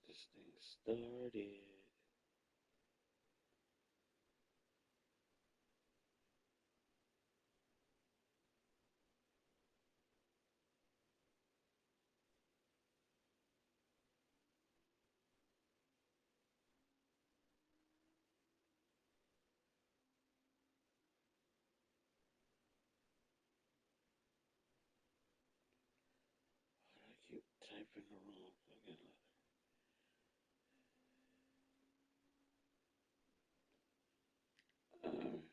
This thing started. I keep typing the wrong fucking letter. Finally.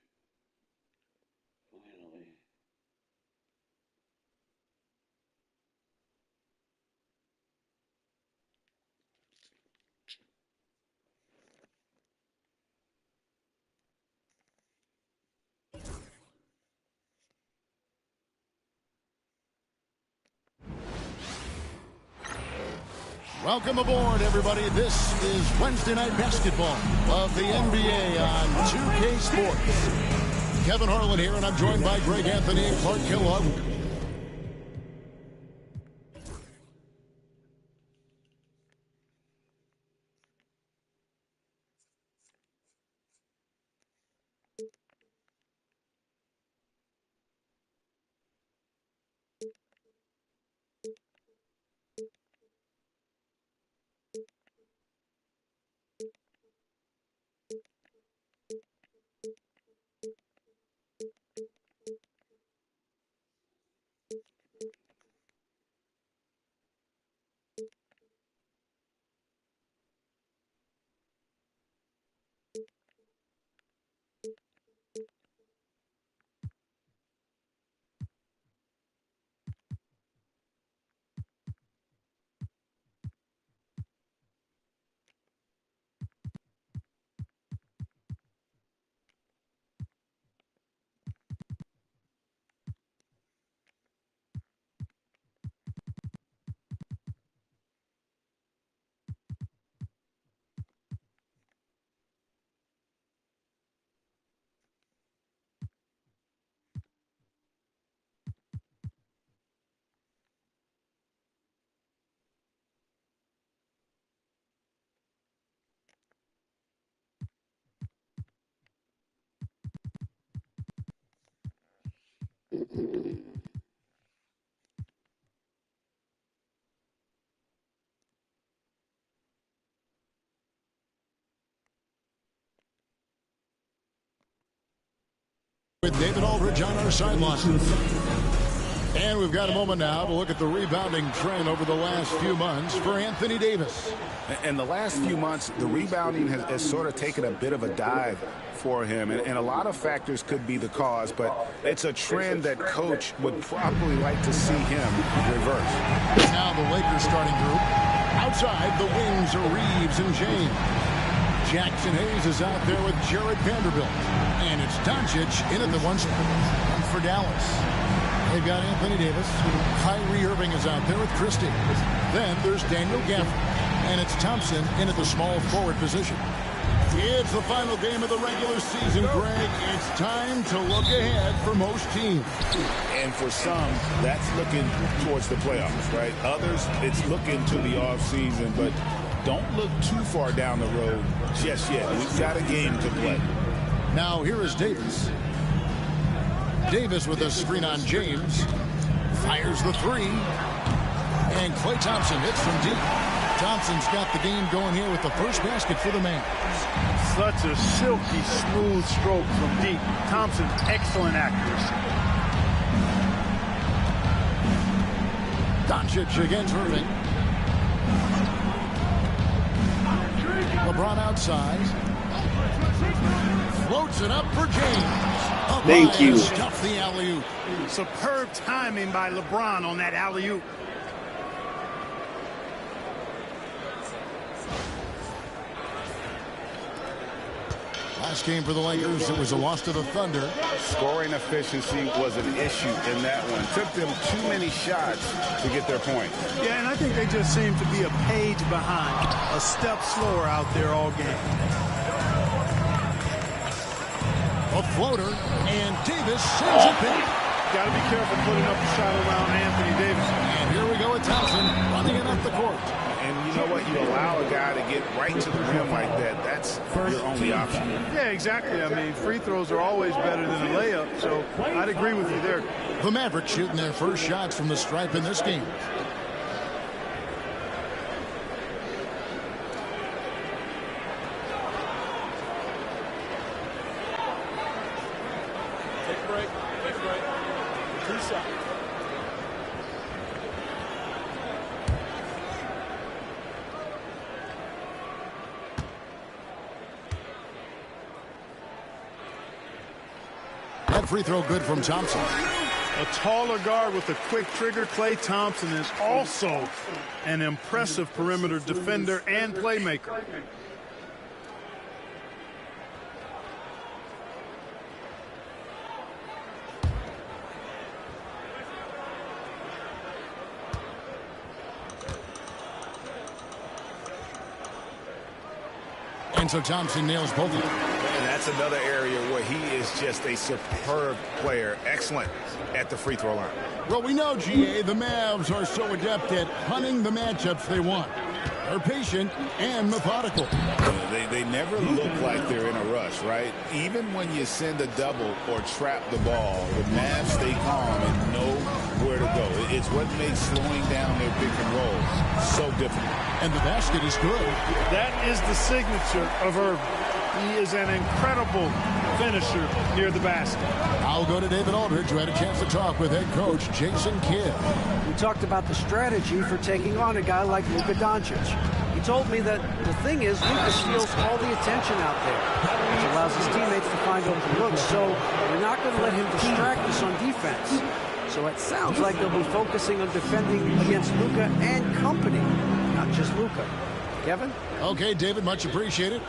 Welcome aboard, everybody. This is Wednesday Night Basketball of the NBA on 2K Sports. Kevin Harlan here, and I'm joined by Greg Anthony and Clark Kellogg. With David Aldridge on our sideline. And we've got a moment now to look at the rebounding trend over the last few months for Anthony Davis. In the last few months, the rebounding has sort of taken a bit of a dive for him. And a lot of factors could be the cause, but it's a trend that Coach would probably like to see him reverse. Now the Lakers starting group. Outside, the wings are Reeves and James. Jackson Hayes is out there with Jared Vanderbilt. And it's Doncic in at the one for Dallas. They've got Anthony Davis. Kyrie Irving is out there with Christie. Then there's Daniel Gafford. And it's Thompson in at the small forward position. It's the final game of the regular season, Greg. It's time to look ahead for most teams. And for some, that's looking towards the playoffs, right? Others, it's looking to the offseason, but don't look too far down the road just yet. We've got a game to play. Now here is Davis. Davis with a screen on James. Fires the three. And Klay Thompson hits from deep. Thompson's got the game going here with the first basket for the Mavs. Such a silky, smooth stroke from deep. Thompson, excellent accuracy. Doncic against Irving. LeBron outside. Floats it up for James. Thank you. Stuff the alley-oop. Superb timing by LeBron on that alley-oop. Last game for the Lakers, it was a loss to the Thunder. Scoring efficiency was an issue in that one. Took them too many shots to get their point. Yeah, and I think they just seem to be a page behind, a step slower out there all game. A floater, and Davis sends it back. Got to be careful putting up a shot around Anthony Davis. And here we go with Thompson running it up the court. And you know what? You allow a guy to get right to the rim like that. That's your only option. Yeah, exactly. I mean, free throws are always better than a layup, so I'd agree with you there. The Mavericks shooting their first shots from the stripe in this game. Take break. 2 shots. That free throw good from Thompson. A taller guard with a quick trigger, Klay Thompson, is also an impressive perimeter defender and playmaker. And so Thompson nails both of them. And that's another area where he is just a superb player. Excellent at the free throw line. Well, we know, GA, the Mavs are so adept at hunting the matchups they want. They're patient and methodical. They never look like they're in a rush, right? Even when you send a double or trap the ball, the Mavs stay calm and know where to go. It's what makes slowing down their pick and rolls so difficult. And the basket is good. That is the signature of Irving. He is an incredible finisher near the basket. I'll go to David Aldridge, who had a chance to talk with head coach Jason Kidd. We talked about the strategy for taking on a guy like Luka Doncic. He told me that the thing is Luka steals all the attention out there, which allows his teammates to find open looks, so we're not going to let him distract us on defense. So it sounds like they'll be focusing on defending against Luka and company, not just Luka. Kevin? Okay, David, much appreciated.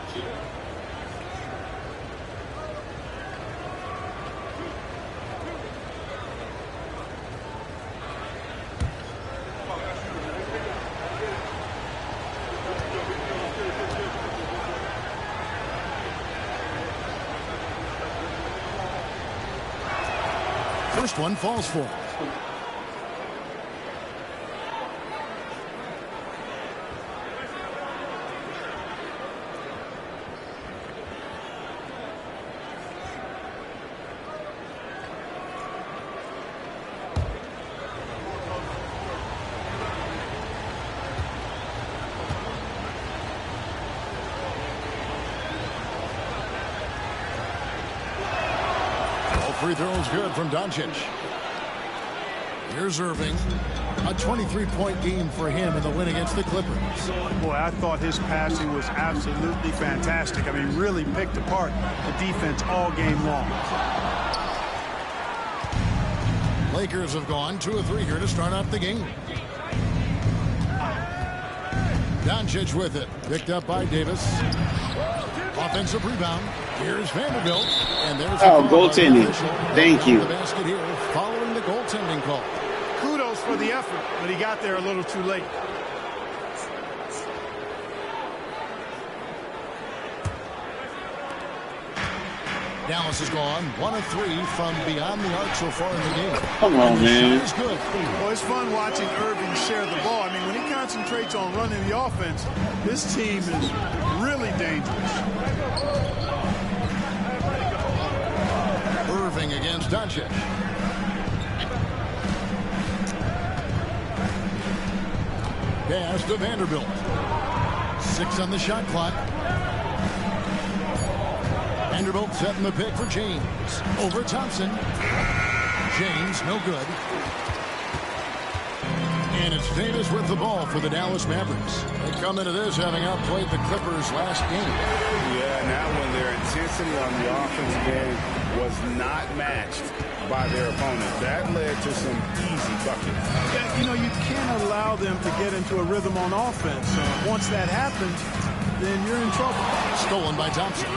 First one falls for him. Free throw is good from Doncic. Here's Irving. A 23-point game for him in the win against the Clippers. Boy, I thought his passing was absolutely fantastic. I mean, really picked apart the defense all game long. Lakers have gone 2 of 3 here to start off the game. Doncic with it. Picked up by Davis. Offensive rebound. Here's Vanderbilt. And there's goaltending. Thank you. The basket here following the goaltending call. Kudos for the effort, but he got there a little too late. Dallas has gone 1 of 3 from beyond the arc so far in the game. Come on, man. It's good. Well, it's fun watching Irving share the ball. I mean, when he concentrates on running the offense, this team is really dangerous. Irving against Doncic. Pass to Vanderbilt. 6 on the shot clock. Vanderbilt setting the pick for James. Over Thompson. James, no good. And it's Davis with the ball for the Dallas Mavericks. They come into this having outplayed the Clippers last game. Yeah, now when their intensity on the offensive game was not matched by their opponent, that led to some easy buckets. Yeah, you know, you can't allow them to get into a rhythm on offense. Once that happens, then you're in trouble. Stolen by Thompson.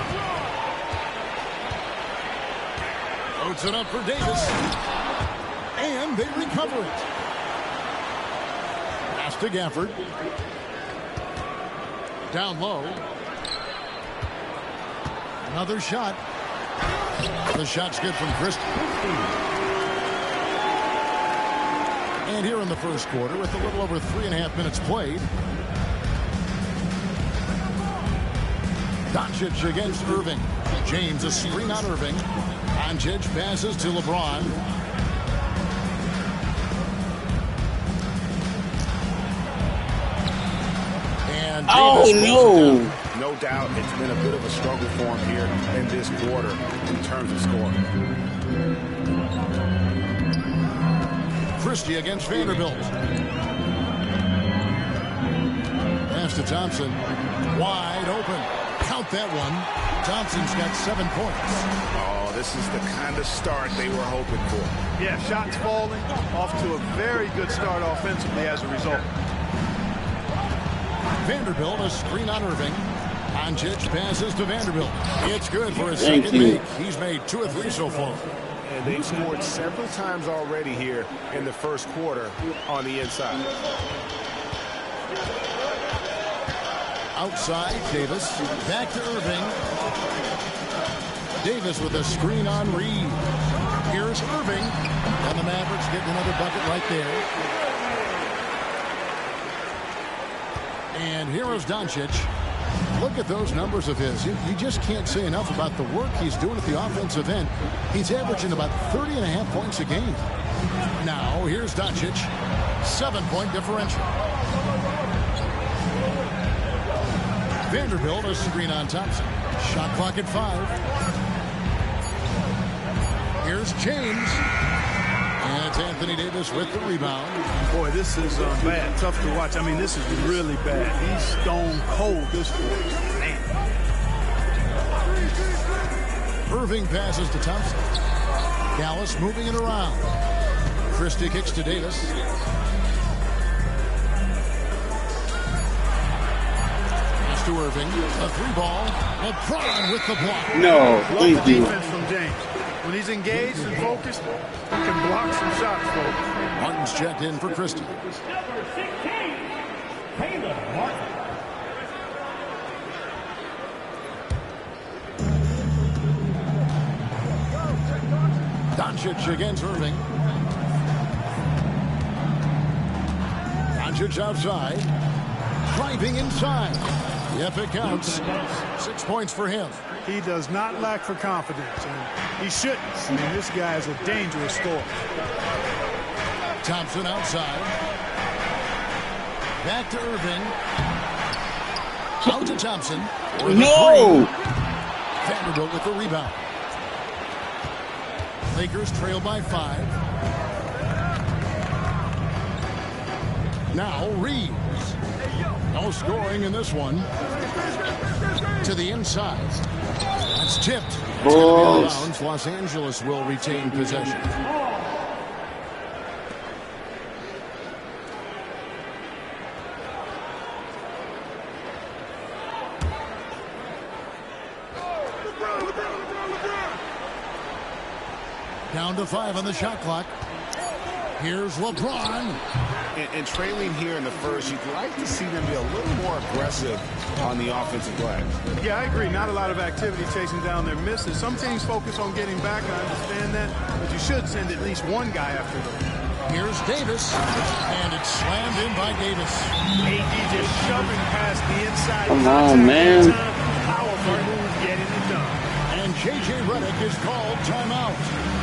Loads it up for Davis. And they recover it. Pass to Gafford. Down low. Another shot. The shot's good from Christie. And here in the first quarter, with a little over 3.5 minutes played, Doncic against Irving. James a screen on Irving. Doncic passes to LeBron. And Davis no. No doubt it's been a bit of a struggle for him here in this quarter in terms of scoring. Christie against Vanderbilt. Pass to Thompson. Wide open. Count that one. Thompson's got 7 points. Oh, this is the kind of start they were hoping for. Yeah, shots falling, off to a very good start offensively as a result. Vanderbilt a screen on Irving. Doncic passes to Vanderbilt. It's good for his Thank second you. make. He's made 2 or 3 so far. And they've scored several times already here in the first quarter on the inside. Outside, Davis. Back to Irving. Davis with a screen on Reed. Here's Irving. And the Mavericks getting another bucket right there. And here is Doncic. Look at those numbers of his. You just can't say enough about the work he's doing at the offensive end. He's averaging about 30.5 points a game. Now, here's Doncic. 7-point differential. Vanderbilt a screen on Thompson. Shot clock at 5. Here's James. And it's Anthony Davis with the rebound. Boy, this is bad. Tough to watch. I mean, this is really bad. He's stone cold this quarter. Man. Irving passes to Thompson. Dallas moving it around. Christie kicks to Davis. Pass to Irving. A 3-ball. LeBron with the block. No, Love thank the you. defense from James. When he's engaged and focused, he can block some shots, folks. Martin's checked in for Christie. Number 16, Caleb Martin. Doncic against Irving. Doncic outside. Driving inside. Yep, it counts. 6 points for him. He does not lack for confidence, and he shouldn't. I mean, this guy is a dangerous scorer. Thompson outside. Back to Irving. Out to Thompson. No. Vanderbilt with the rebound. Lakers trail by 5. Now Reeves. No scoring in this one. To the inside. That's tipped. Bounds. Los Angeles will retain possession. Down to 5 on the shot clock. Here's LeBron. And trailing here in the first, you'd like to see them be a little more aggressive on the offensive glass. Yeah, I agree. Not a lot of activity chasing down their misses. Some teams focus on getting back, and I understand that, but you should send at least one guy after them. Here's Davis, and it's slammed in by Davis. AD just shoving past the inside. Come on, man. Powerful move getting it done. And J.J. Redick is called timeout.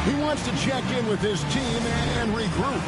He wants to check in with his team and regroup.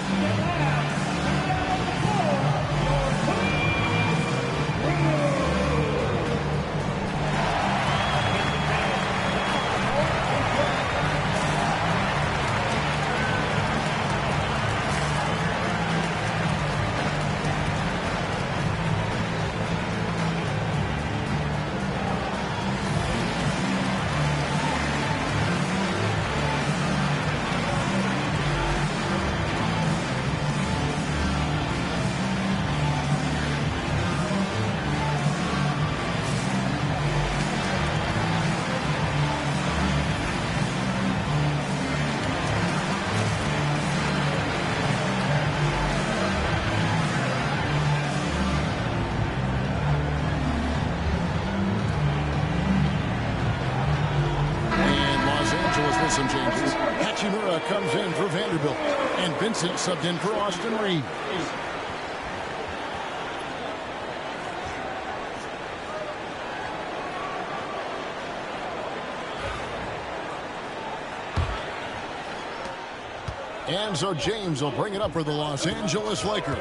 Some changes. Hachimura comes in for Vanderbilt. And Vincent subbed in for Austin Reed. And so James will bring it up for the Los Angeles Lakers.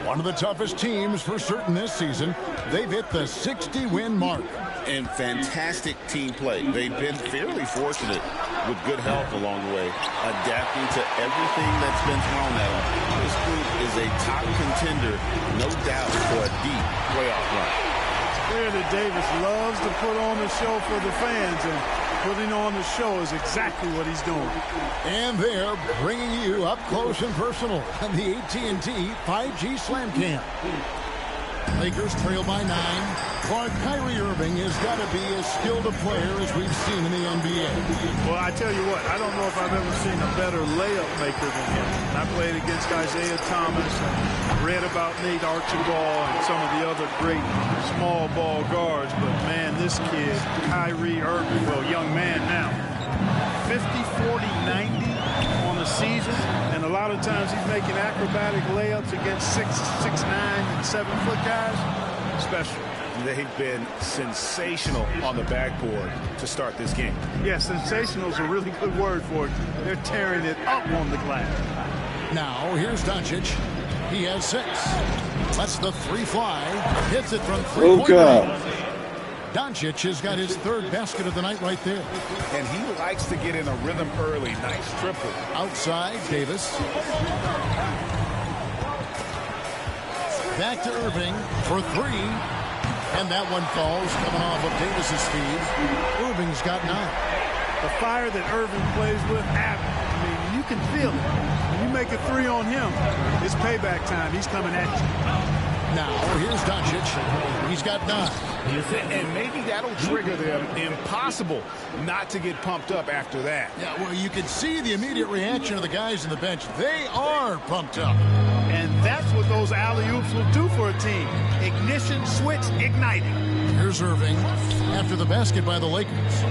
One of the toughest teams for certain this season. They've hit the 60-win mark. And fantastic team play. They've been fairly fortunate with good help along the way, adapting to everything that's been thrown at them. This group is a top contender, no doubt, for a deep playoff run. It's clear that Davis loves to put on a show for the fans, and putting on the show is exactly what he's doing. And they're bringing you up close and personal on the AT&T 5G Slam Cam. Lakers trail by 9. But Kyrie Irving has got to be as skilled a player as we've seen in the NBA. Well, I tell you what, I don't know if I've ever seen a better layup maker than him. I played against Isaiah Thomas and read about Nate Archibald and some of the other great small ball guards. But, man, this kid, Kyrie Irving, well, young man now, 50, 40, 90 on the season. And a lot of times he's making acrobatic layups against 6'9", and 7-foot guys. Special. They've been sensational on the backboard to start this game. Yeah, sensational is a really good word for it. They're tearing it up on the glass. Now, here's Doncic. He has 6. Lets the 3 fly. Hits it from 3-point range. Doncic has got his 3rd basket of the night right there. And he likes to get in a rhythm early. Nice triple. Outside, Davis. Back to Irving for 3. And that one falls, coming off of Davis's feed. Irving's got 9. The fire that Irving plays with, I mean, you can feel it. When you make a 3 on him, it's payback time. He's coming at you. Now, here's Doncic. He's got 9. And maybe that'll trigger them. Impossible not to get pumped up after that. Yeah, well, you can see the immediate reaction of the guys on the bench. They are pumped up. And that's what those alley-oops will do for a team. Ignition, switch, igniting. Here's Irving after the basket by the Lakers.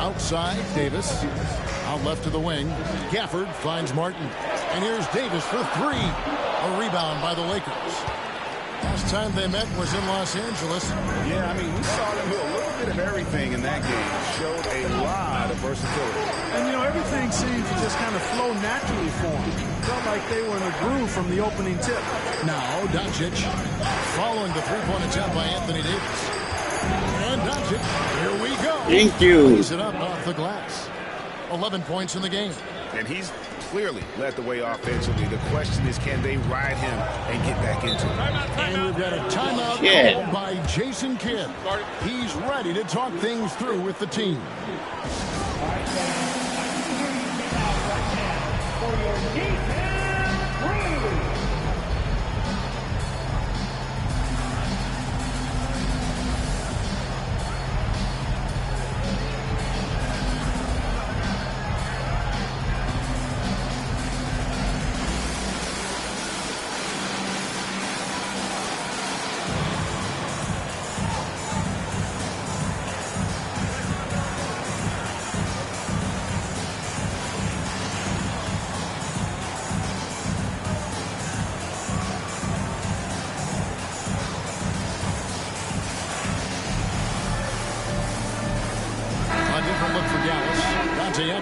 Outside, Davis. Out left to the wing. Gafford finds Martin. And here's Davis for 3. A rebound by the Lakers. Last time they met was in Los Angeles. Yeah, I mean, we saw them do a little bit of everything in that game. Showed a lot of versatility. And, you know, everything seemed to just kind of flow naturally for them. Felt like they were in a groove from the opening tip. Now, Doncic following the 3-point attempt by Anthony Davis. And Doncic, here we go. Thank you. Lays it up off the glass. 11 points in the game. And he's clearly led the way offensively. The question is, can they ride him and get back into it? And we've got a timeout called by Jason Kidd. He's ready to talk things through with the team. For your defense,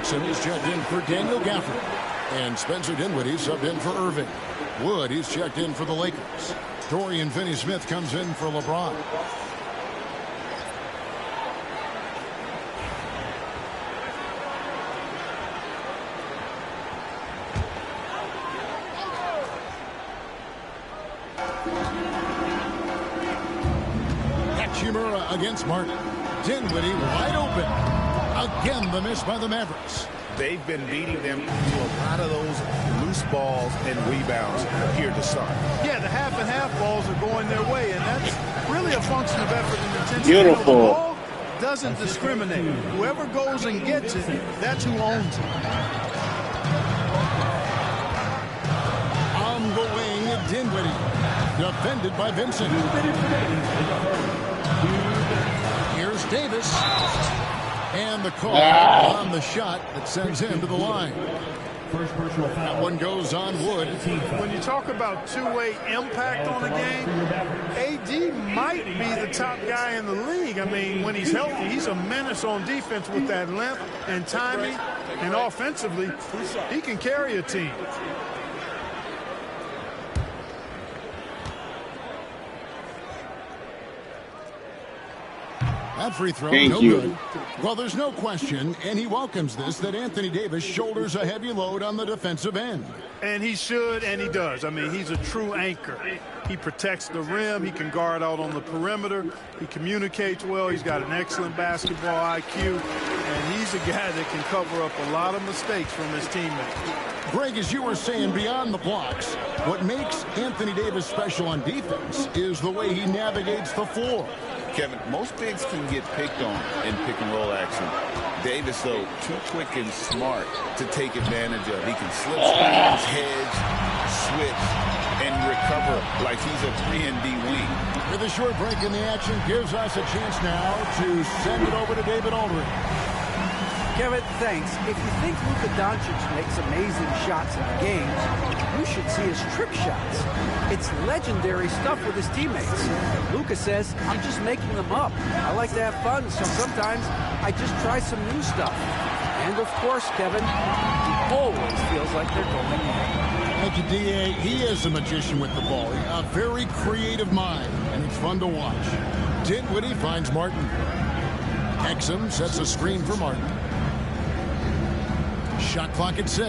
Is checked in for Daniel Gafford. And Spencer Dinwiddie subbed in for Irving. Wood, he's checked in for the Lakers. Dorian Finney-Smith comes in for LeBron. Hachimura against Martin. Dinwiddie wide open. Again, the miss by the Mavericks. They've been beating them to a lot of those loose balls and rebounds here to start. Yeah, the half-and-half balls are going their way, and that's really a function of effort and intensity. Beautiful. You know, the ball doesn't discriminate. Whoever goes and gets it, that's who owns it. On the wing, Dinwiddie. Defended by Vincent. Here's Davis. And the call on the shot that sends him to the line. That one goes on Wood. When you talk about two-way impact on the game, AD might be the top guy in the league. I mean, when he's healthy, he's a menace on defense with that length and timing, and offensively, he can carry a team. That free throw, Thank no you. good. Well, there's no question, and he welcomes this, that Anthony Davis shoulders a heavy load on the defensive end. And he should, and he does. I mean, he's a true anchor. He protects the rim. He can guard out on the perimeter. He communicates well. He's got an excellent basketball IQ. And he's a guy that can cover up a lot of mistakes from his teammates. Greg, as you were saying, beyond the blocks, what makes Anthony Davis special on defense is the way he navigates the floor. Kevin, most bigs can get picked on in pick-and-roll action. Davis, though, too quick and smart to take advantage of. He can slip screens, hedge, switch, and recover like he's a 3-and-D wing. With a short break in the action, gives us a chance now to send it over to David Aldridge. Kevin, thanks. If you think Luka Doncic makes amazing shots in the games, you should see his trick shots. It's legendary stuff with his teammates. Luka says, I'm just making them up. I like to have fun, so sometimes I just try some new stuff. And of course, Kevin, he always feels like they're going in. Thank you, D.A. He is a magician with the ball. A very creative mind, and it's fun to watch. Dinwiddie finds Martin. Exum sets a screen for Martin. Shot clock at 6.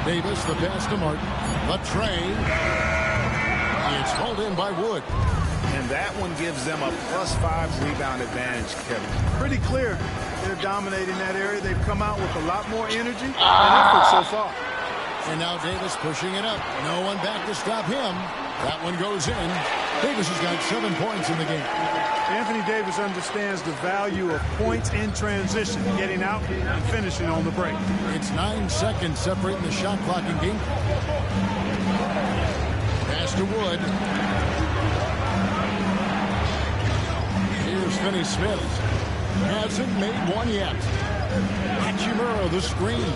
Davis, the pass to Martin. The tray. It's hauled in by Wood. And that one gives them a +5 rebound advantage, Kevin. Pretty clear. They're dominating that area. They've come out with a lot more energy and effort so far. And now Davis pushing it up. No one back to stop him. That one goes in. Davis has got 7 points in the game. Anthony Davis understands the value of points in transition, getting out and finishing on the break. It's 9 seconds separating the shot clock and game. Pass to Wood. Here's Finney-Smith. Hasn't made one yet. Hachimura the screen.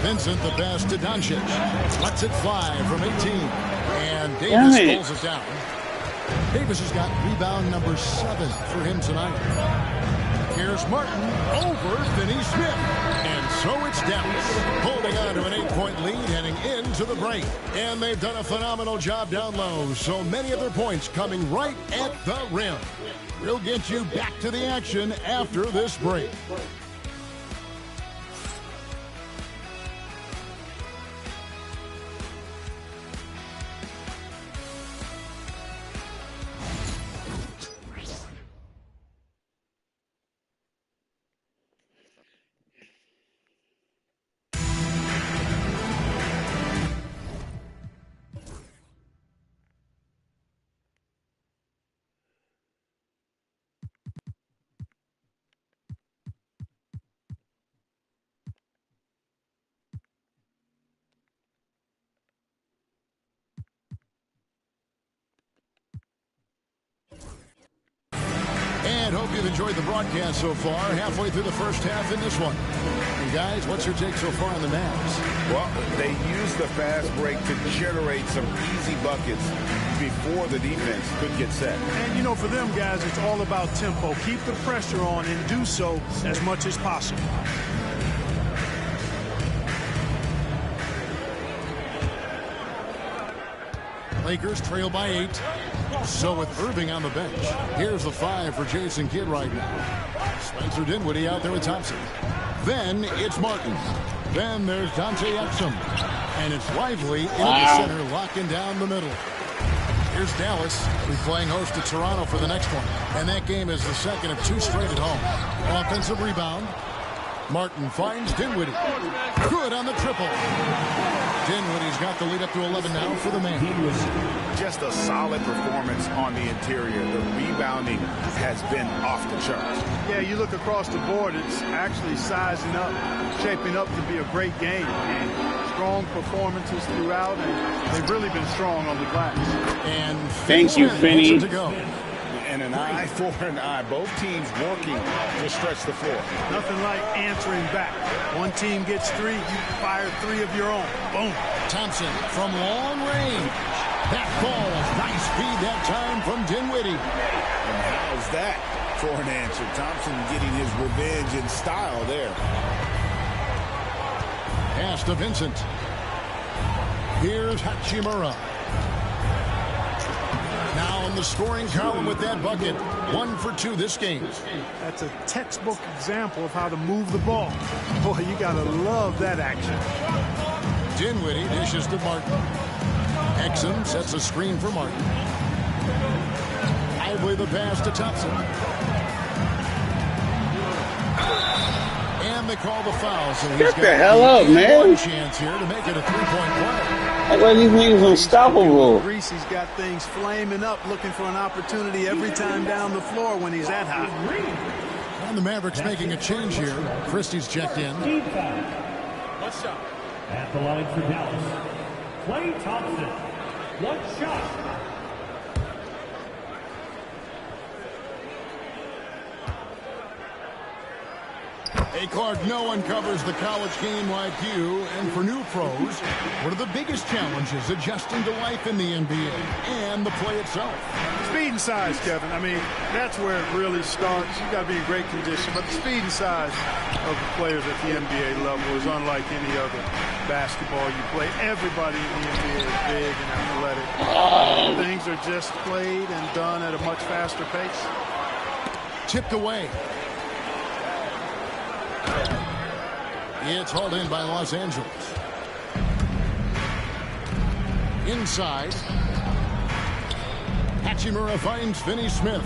Vincent the pass to Doncic. Lets it fly from 18. And Davis pulls it down. Davis has got rebound number 7 for him tonight. Here's Martin over Finney-Smith. And so it's Dallas holding on to an 8-point lead heading into the break. And they've done a phenomenal job down low. So many of their points coming right at the rim. We'll get you back to the action after this break. And hope you've enjoyed the broadcast so far. Halfway through the first half in this one. And guys, what's your take so far on the Mavs? Well, they used the fast break to generate some easy buckets before the defense could get set. And, you know, for them guys, it's all about tempo. Keep the pressure on and do so as much as possible. Lakers trail by 8. So with Irving on the bench, here's the 5 for Jason Kidd right now. Spencer Dinwiddie out there with Thompson. Then it's Martin. Then there's Dante Exum. And it's Lively into the center, locking down the middle. Here's Dallas, who's playing host to Toronto for the next one. And that game is the second of 2 straight at home. Offensive rebound. Martin finds Dinwiddie. Good on the triple. Dinwiddie's got the lead up to 11 now for the man. Just a solid performance on the interior. The rebounding has been off the charts. Yeah, you look across the board, it's actually sizing up, shaping up to be a great game. And strong performances throughout, and they've really been strong on the glass. And thank you, Finney. And And an eye for an eye. Both teams working to stretch the floor. Nothing like answering back. One team gets 3, you fire 3 of your own. Boom. Thompson from long range. That falls. Nice feed that time from Dinwiddie. And how's that for an answer? Thompson getting his revenge in style there. Pass to Vincent. Here's Hachimura. Now in the scoring column with that bucket. 1 for 2 this game. That's a textbook example of how to move the ball. Boy, you got to love that action. Dinwiddie dishes to Martin. Exum sets a screen for Martin. Lively the pass to Thompson. And they call the foul. So he's Get got the hell up, man. one chance here to make it a 3-point play. Like, well, these niggas unstoppable. Greasy's got things flaming up, looking for an opportunity every time down the floor when he's that hot. And the Mavericks making a change here. Christie's checked in. What's up? At the line for Dallas, Klay Thompson. 1 shot. A Clark, no one covers the college game like you. And for new pros, what are the biggest challenges adjusting to life in the NBA and the play itself? Speed and size, Kevin. I mean, that's where it really starts. You got to be in great condition, but the speed and size of the players at the NBA level is unlike any other basketball you play. Everybody in the NBA is big and athletic. Things are just played and done at a much faster pace. Tipped away. It's hauled in by Los Angeles. Inside. Hachimura finds Finney-Smith.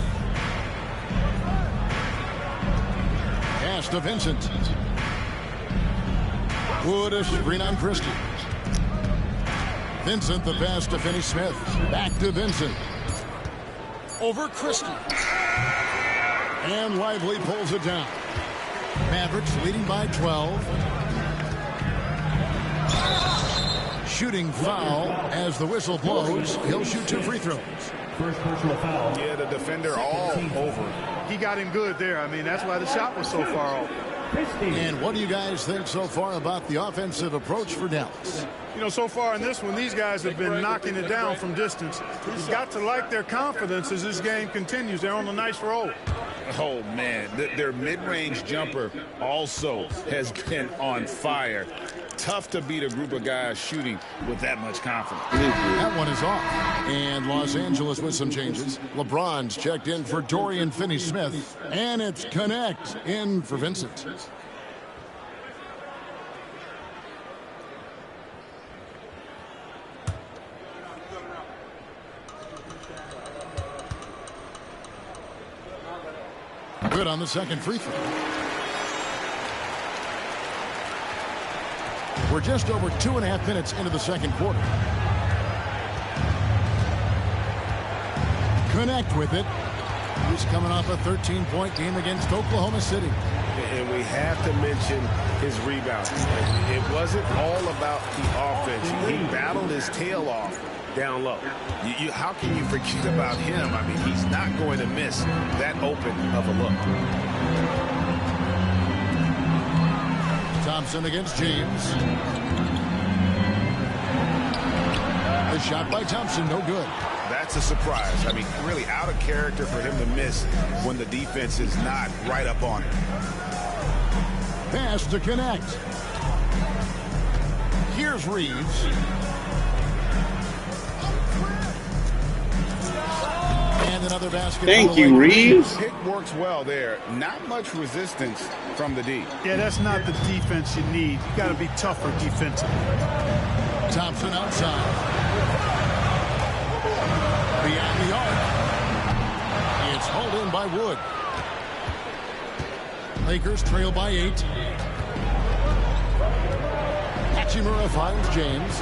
Pass to Vincent. Wood a screen on Christie. Vincent the pass to Finney-Smith. Back to Vincent. Over Christie. And Lively pulls it down. Mavericks leading by 12. Shooting foul as the whistle blows. He'll shoot 2 free throws. First personal foul. Yeah, the defender all over. He got him good there. I mean, that's why the shot was so far off. And what do you guys think so far about the offensive approach for Dallas? You know, so far in this one, these guys have been knocking it down from distance. You've got to like their confidence as this game continues. They're on a nice roll. Oh, man, their mid-range jumper also has been on fire. Tough to beat a group of guys shooting with that much confidence. That one is off. And Los Angeles with some changes. LeBron's checked in for Dorian Finney-Smith. And it's Connect in for Vincent. Good on the second free throw. We're just over 2.5 minutes into the second quarter. Connect with it. He's coming off a 13-point game against Oklahoma City. And we have to mention his rebounding. It wasn't all about the offense. He battled his tail off down low. How can you forget about him? I mean, he's not going to miss that open of a look. Thompson against James. The shot by Thompson, no good. That's a surprise. I mean, really out of character for him to miss when the defense is not right up on it. Pass to Connect. Here's Reeves. And another basket. Thank you, Reeves. Pick works well there. Not much resistance from the D. Yeah, that's not the defense you need. You got to be tougher defensively. Thompson outside. Beyond the arc. It's hauled in by Wood. Lakers trail by 8. Hachimura finds James.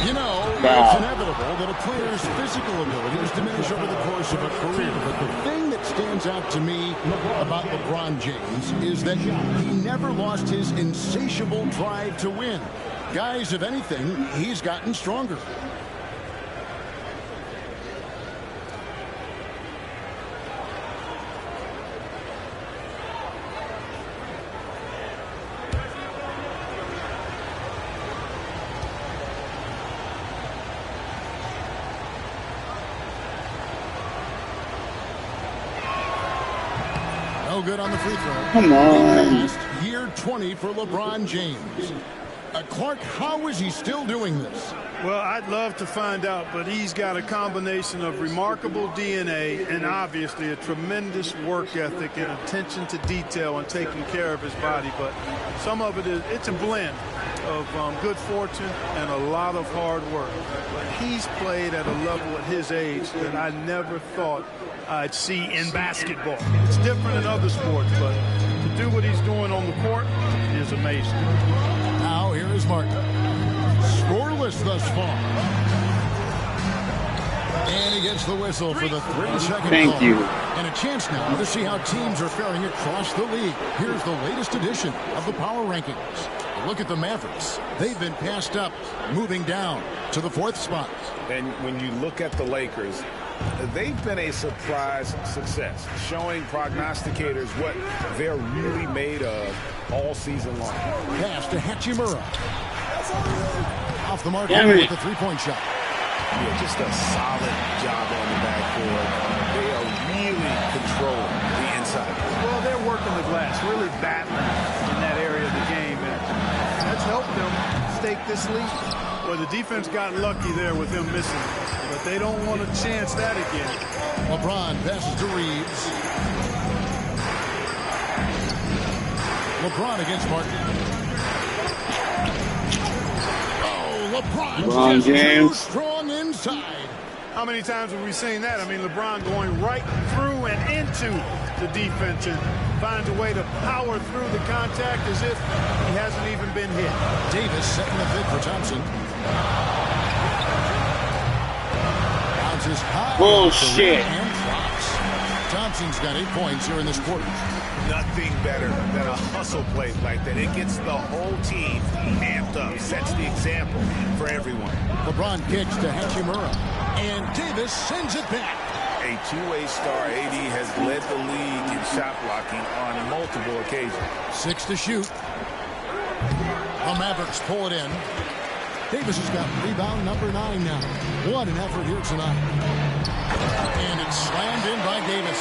You know, it's inevitable that a player's physical abilities diminish over the course of a career. But the thing that stands out to me about LeBron James is that he never lost his insatiable drive to win. Guys, if anything, he's gotten stronger. No good on the free throw. Come on. Year 20 for LeBron James. Clark, how is he still doing this? Well, I'd love to find out, but he's got a combination of remarkable DNA and obviously a tremendous work ethic and attention to detail and taking care of his body. But some of it's a blend of good fortune and a lot of hard work. But he's played at a level at his age that I never thought I'd see in basketball. It's different in other sports, but to do what he's doing on the court is amazing. Now here is Martin. Scoreless thus far. And he gets the whistle for the 3-second Thank call. you. And a chance now to see how teams are faring across the league. Here's the latest edition of the Power Rankings. Look at the Mavericks. They've been passed up, moving down to the 4th spot. And when you look at the Lakers, they've been a surprise success, showing prognosticators what they're really made of all season long. Pass to Hachimura. Off the mark Damn with it. the three-point shot. Yeah, just a solid job on the backboard. They are really controlling the inside. Well, they're working the glass, really battling in that area of the game, and that's helped them stake this lead. Well, the defense got lucky there with him missing, but they don't want to chance that again. LeBron passes to Reeves. LeBron against Martin. Oh, LeBron just James. too strong inside. How many times have we seen that? I mean, LeBron going right through and into the defense and finds a way to power through the contact as if he hasn't even been hit. Davis setting the bid for Thompson. Bounces high. Bullshit. And drops. Thompson's got 8 points here in this quarter. Nothing better than a hustle play like that. It gets the whole team amped up, sets the example for everyone. LeBron kicks to Hachimura. And Davis sends it back. A two-way star, AD has led the league in shot blocking on multiple occasions. 6 to shoot. The Mavericks pull it in. Davis has got rebound number 9 now. What an effort here tonight. And it's slammed in by Davis.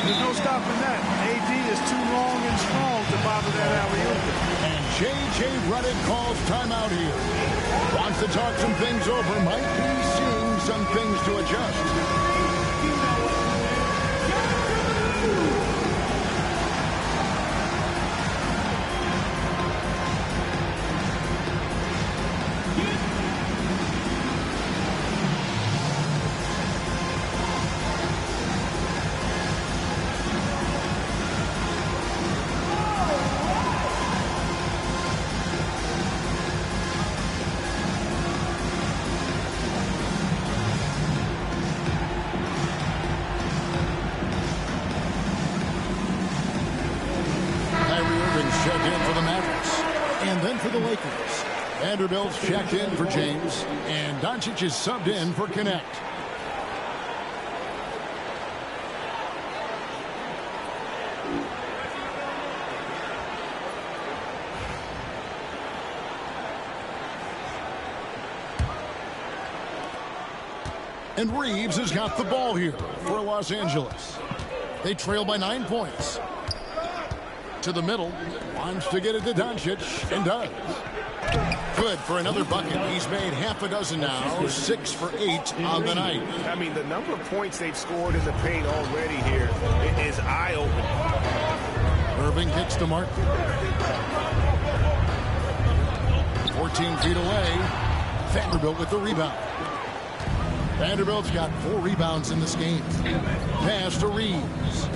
There's no stopping that. AD is too long and strong to bother that alley-oop. And J.J. Redick calls timeout here. Wants to talk some things over. Might be seeing some things to adjust. Checked in for the Mavericks. And then for the Lakers. Vanderbilt's checked in for James. And Doncic is subbed in for Connect. And Reeves has got the ball here for Los Angeles. They trail by 9 points. To the middle, wants to get it to Doncic, and does. Good for another bucket. He's made half a dozen now, 6 for 8 on the night. I mean, the number of points they've scored in the paint already here is eye-opening. Irving kicks to Martin. 14 feet away. Vanderbilt with the rebound. Vanderbilt's got 4 rebounds in this game. Pass to Reeves.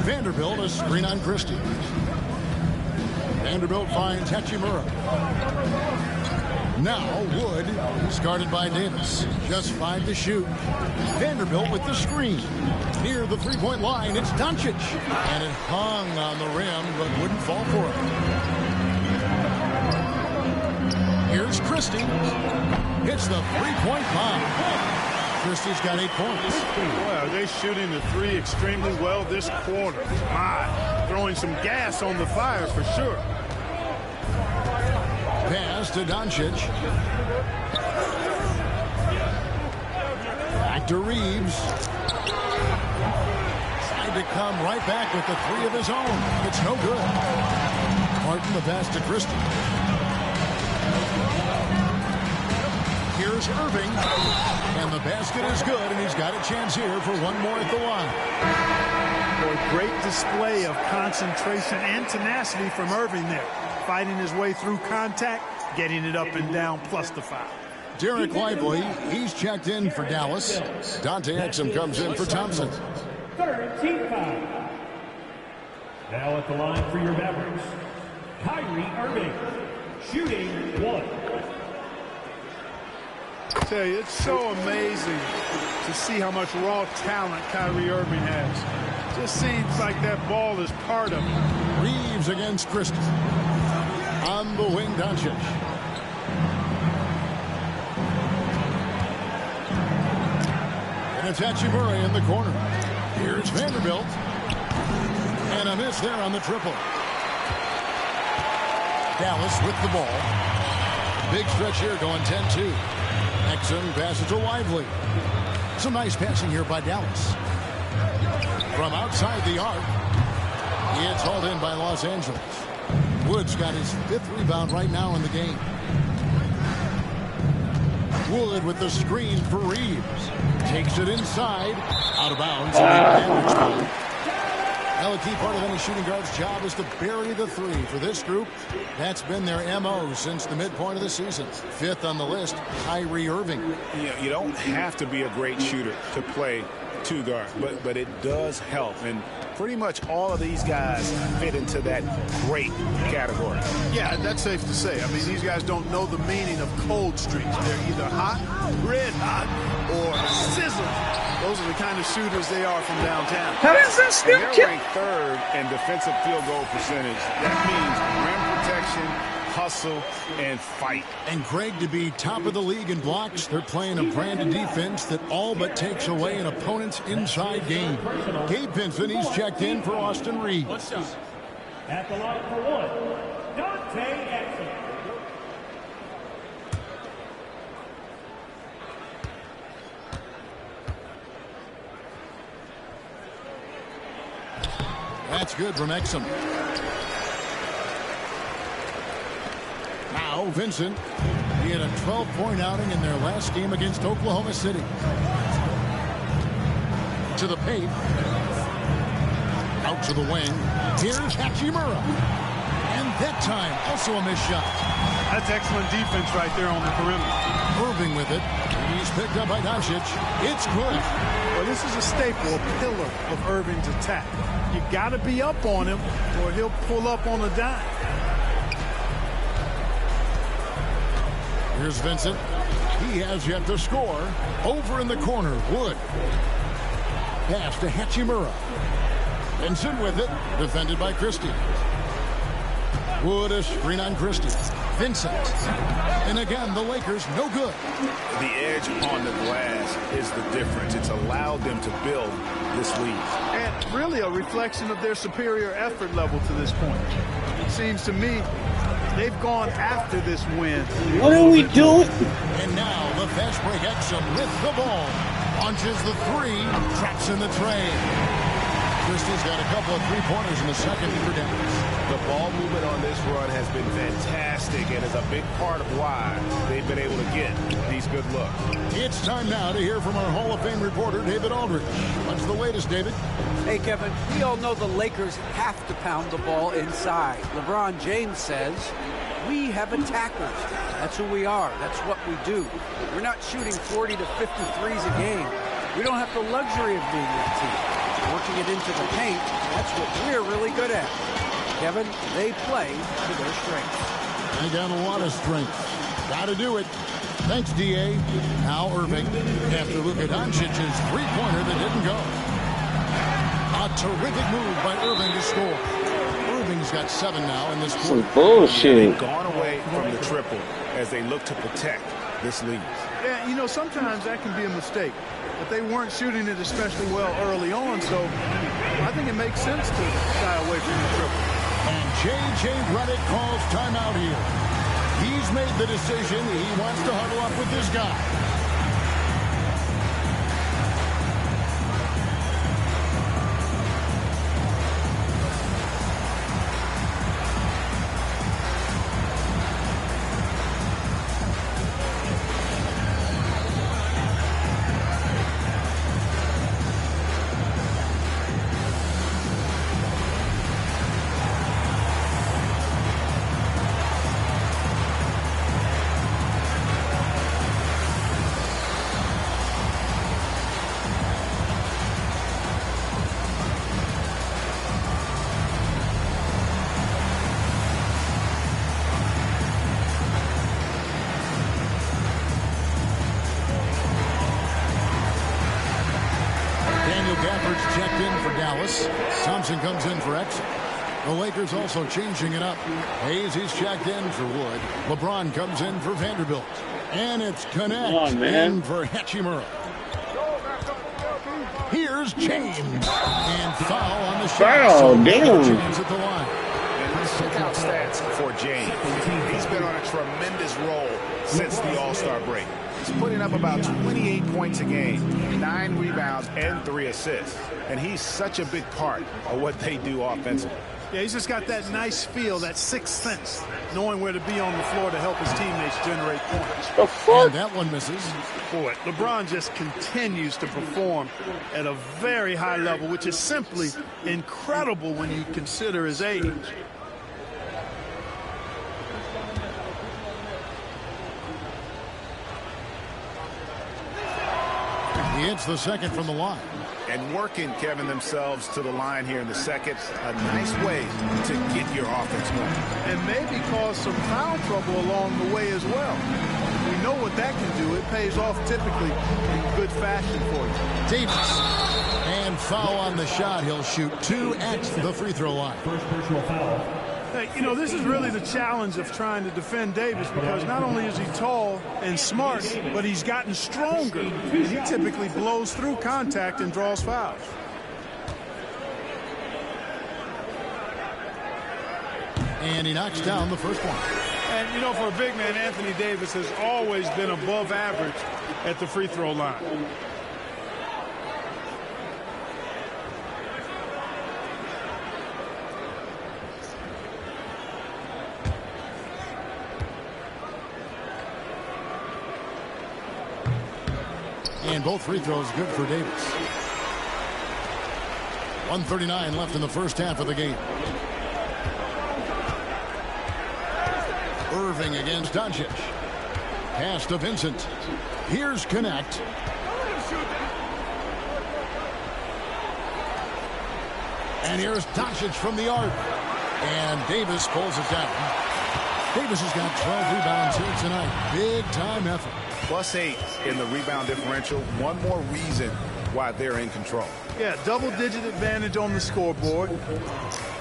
Vanderbilt a screen on Christie. Vanderbilt finds Hachimura. Now Wood is guarded by Davis. Just 5 to shoot. Vanderbilt with the screen. Near the three-point line, it's Doncic. And it hung on the rim, but wouldn't fall for it. Here's Christie. Hits the three-point bomb. Christie's got 8 points. Well, they're shooting the three extremely well this quarter. My, throwing some gas on the fire for sure. Pass to Doncic. Back to Reeves. Tried to come right back with the three of his own. It's no good. Martin the pass to Christie. Here's Irving. And the basket is good, and he's got a chance here for one more at the line. Boy, great display of concentration and tenacity from Irving there. Fighting his way through contact, getting it up and down, plus the foul. Derek Lively, he's checked in for Dallas. Dante Exum comes in for Thompson. Third team foul. Now at the line for your Mavericks, Kyrie Irving, shooting 1. I tell you, it's so amazing to see how much raw talent Kyrie Irving has. Just seems like that ball is part of it. Reeves against Christie. On the wing, Doncic. And it's Hachimura in the corner. Here's Vanderbilt. And a miss there on the triple. Dallas with the ball. Big stretch here going 10-2. Exum passes to Lively. Some nice passing here by Dallas. From outside the arc. It's hauled in by Los Angeles. Wood's got his 5th rebound right now in the game. Wood with the screen for Reeves. Takes it inside. Out of bounds. Now a key part of any shooting guard's job is to bury the three. For this group, that's been their M.O. since the midpoint of the season. 5th on the list, Kyrie Irving. You don't have to be a great shooter to play two guard, but it does help. And pretty much all of these guys fit into that great category. Yeah, that's safe to say. I mean, these guys don't know the meaning of cold streaks. They're either hot, red hot, or sizzle. Those are the kind of shooters they are from downtown. How is this? And they're ranked 3rd in defensive field goal percentage. That means rim protection, hustle, and fight. And Craig, to be top of the league in blocks, they're playing a brand of defense that all but takes away an opponent's inside game. Gabe Vincent, he's checked in for Austin Reeves. At the line for 1, Dante Exum. That's good from Exum. Now Vincent. He had a 12-point outing in their last game against Oklahoma City. To the paint. Out to the wing. Here's Hachimura. And that time, also a missed shot. That's excellent defense right there on the perimeter. Irving with it. He's picked up by Doncic. It's good. Well, this is a staple, a pillar of Irving's attack. You got to be up on him, or he'll pull up on a dime. Here's Vincent. He has yet to score. Over in the corner, Wood. Pass to Hachimura. Vincent with it. Defended by Christie. Wood a screen on Christie. Vincent. And again, the Lakers no good. The edge on the glass is the difference. It's allowed them to build this lead. And really a reflection of their superior effort level to this point. It seems to me they've gone after this win. What are we doing? And now the fast break Exum with the ball. Launches the three. Traps in the tray. Christie's got a couple of three-pointers in the second for Dallas. The ball movement on this run has been fantastic and is a big part of why they've been able to get these good looks. It's time now to hear from our Hall of Fame reporter, David Aldridge. What's the latest, David? Hey, Kevin, we all know the Lakers have to pound the ball inside. LeBron James says, we have attackers. That's who we are. That's what we do. We're not shooting 40 to 50 threes a game. We don't have the luxury of being that team. Working it into the paint, that's what we're really good at. Kevin, they play to their strengths. They got a lot of strength. Got to do it. Thanks, D.A. Now Irving after Luka Doncic's three-pointer that didn't go. A terrific move by Irving to score. Irving's got 7 now in this quarter. Some bullshit. Gone away from the triple, as they look to protect this lead. Yeah, you know, sometimes that can be a mistake. But they weren't shooting it especially well early on, so I think it makes sense to shy away from the triple. And J.J. Redick calls timeout here. He's made the decision. He wants to huddle up with this guy. Checked in for Dallas. Thompson comes in for X. The Lakers also changing it up. Hayes, he's checked in for Wood. LeBron comes in for Vanderbilt. And it's Connect in for Hachimura. Here's James. And foul on the shot. Foul, damn. James at the line. And let's check out stats for James. He's been on a tremendous roll since the All-Star break. He's putting up about 28 points a game, 9 rebounds, and 3 assists. And he's such a big part of what they do offensively. Yeah, he's just got that nice feel, that sixth sense, knowing where to be on the floor to help his teammates generate points. And that one misses. Boy, LeBron just continues to perform at a very high level, which is simply incredible when you consider his age. He hits the second from the line. And working, Kevin, themselves to the line here in the second. A nice way to get your offense going. And maybe cause some foul trouble along the way as well. We know what that can do. It pays off typically in good fashion for you. Davis. And foul on the shot. He'll shoot 2 at the free throw line. First personal foul. Hey, you know, this is really the challenge of trying to defend Davis, because not only is he tall and smart, but he's gotten stronger. And he typically blows through contact and draws fouls. And he knocks down the first one. And, you know, for a big man, Anthony Davis has always been above average at the free throw line. And both free throws good for Davis. 1:39 left in the first half of the game. Irving against Doncic. Pass to Vincent. Here's Connect. And here's Doncic from the arc. And Davis pulls it down. Davis has got 12 rebounds here tonight. Big time effort. +8 in the rebound differential. One more reason why they're in control. Yeah, double-digit advantage on the scoreboard.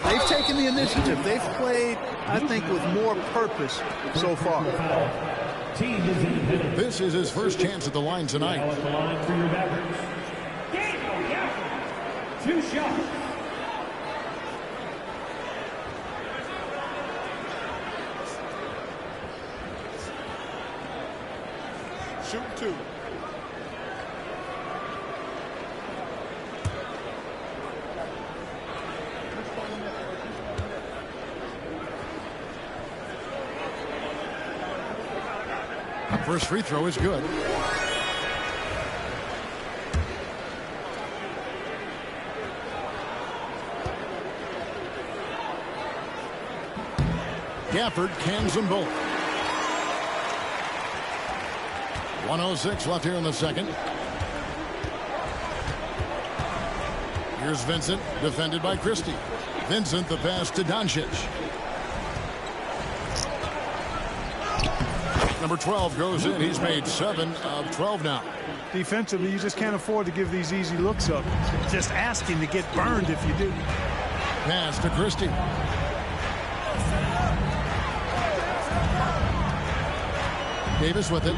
They've taken the initiative. They've played, I think, with more purpose so far. This is his first chance at the line tonight. Now at the line for your Mavericks. 2 shots. Shoot 2. First free throw is good. Gafford cans them both. 1:06 left here in the second. Here's Vincent, defended by Christie. Vincent, the pass to Doncic. Number 12 goes in. He's made 7 of 12 now. Defensively, you just can't afford to give these easy looks up. Just asking to get burned if you do. Pass to Christie. Davis with it.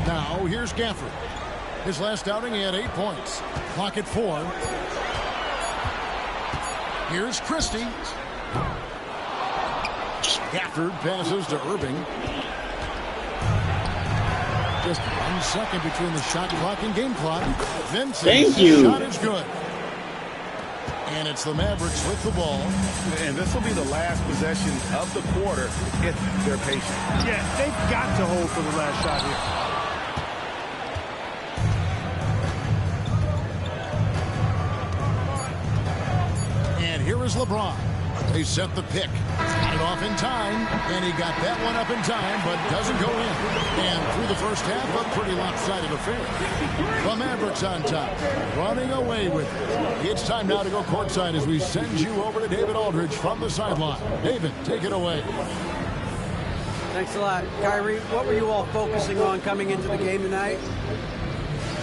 Now here's Gafford. His last outing, he had 8 points. Clock at 4. Here's Christie. Gafford passes to Irving. Just 1 second between the shot clock and game clock. Vincent's shot is good. And it's the Mavericks with the ball. And this will be the last possession of the quarter if they're patient. Yeah, they've got to hold for the last shot here. And here is LeBron. They set the pick. Got it off in time, and he got that one up in time, but doesn't go in. And through the first half, a pretty lopsided affair. The Mavericks on top, running away with it. It's time now to go courtside as we send you over to David Aldridge from the sideline. David, take it away. Thanks a lot. Kyrie, what were you all focusing on coming into the game tonight?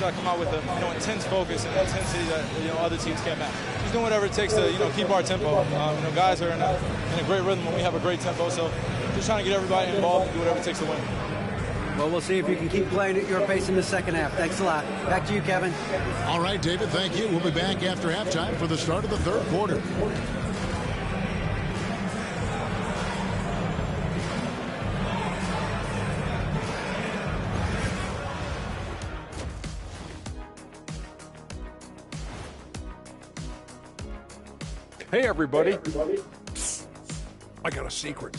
Come out with a intense focus and intensity that other teams can't match. Just doing whatever it takes to keep our tempo. Guys are in a great rhythm when we have a great tempo. So just trying to get everybody involved and do whatever it takes to win. Well, we'll see if you can keep playing at your pace in the second half. Thanks a lot. Back to you, Kevin. All right, David. Thank you. We'll be back after halftime for the start of the third quarter. Hey, everybody. I got a secret.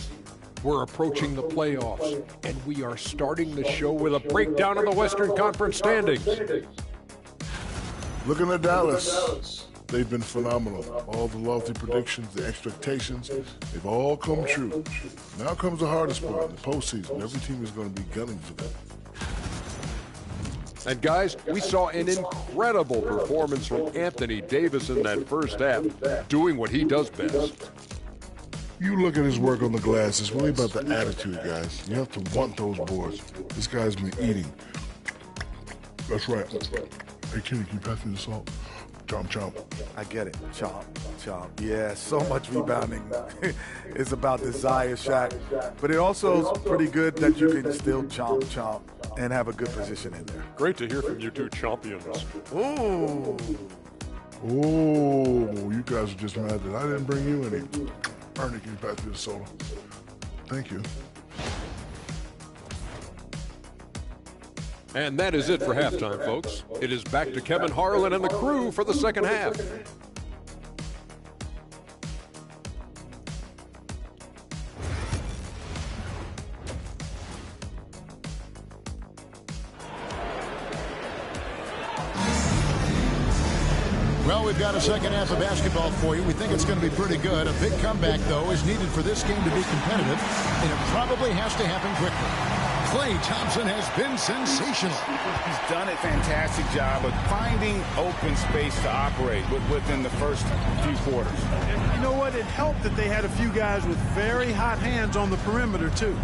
We're approaching the playoffs, and we are starting the show with a breakdown of the Western Conference standings. Looking at Dallas, they've been phenomenal. All the lofty predictions, the expectations, they've all come true. Now comes the hardest part, the postseason. Every team is going to be gunning for that. And guys, we saw an incredible performance from Anthony Davis in that first half, doing what he does best. You look at his work on the glass, it's really about the attitude, guys. You have to want those boards. This guy's been eating. That's right. Hey, Kenny, can you pass me the salt? Chomp, chomp. I get it. Chomp, chomp. Yeah, so much rebounding. It's about desire, Shaq. But it also is pretty good that you can still chomp, chomp, and have a good position in there. Great to hear from you two champions. Ooh. Oh, you guys are just mad that I didn't bring you any. Ernie, can you pass me the soda? Thank you. And that is it for halftime, folks. It is back to Kevin Harlan and the crew for the second half. Well, we've got a second half of basketball for you. We think it's going to be pretty good. A big comeback, though, is needed for this game to be competitive, and it probably has to happen quickly. Klay Thompson has been sensational. He's done a fantastic job of finding open space to operate within the first few quarters. And you know what? It helped that they had a few guys with very hot hands on the perimeter, too.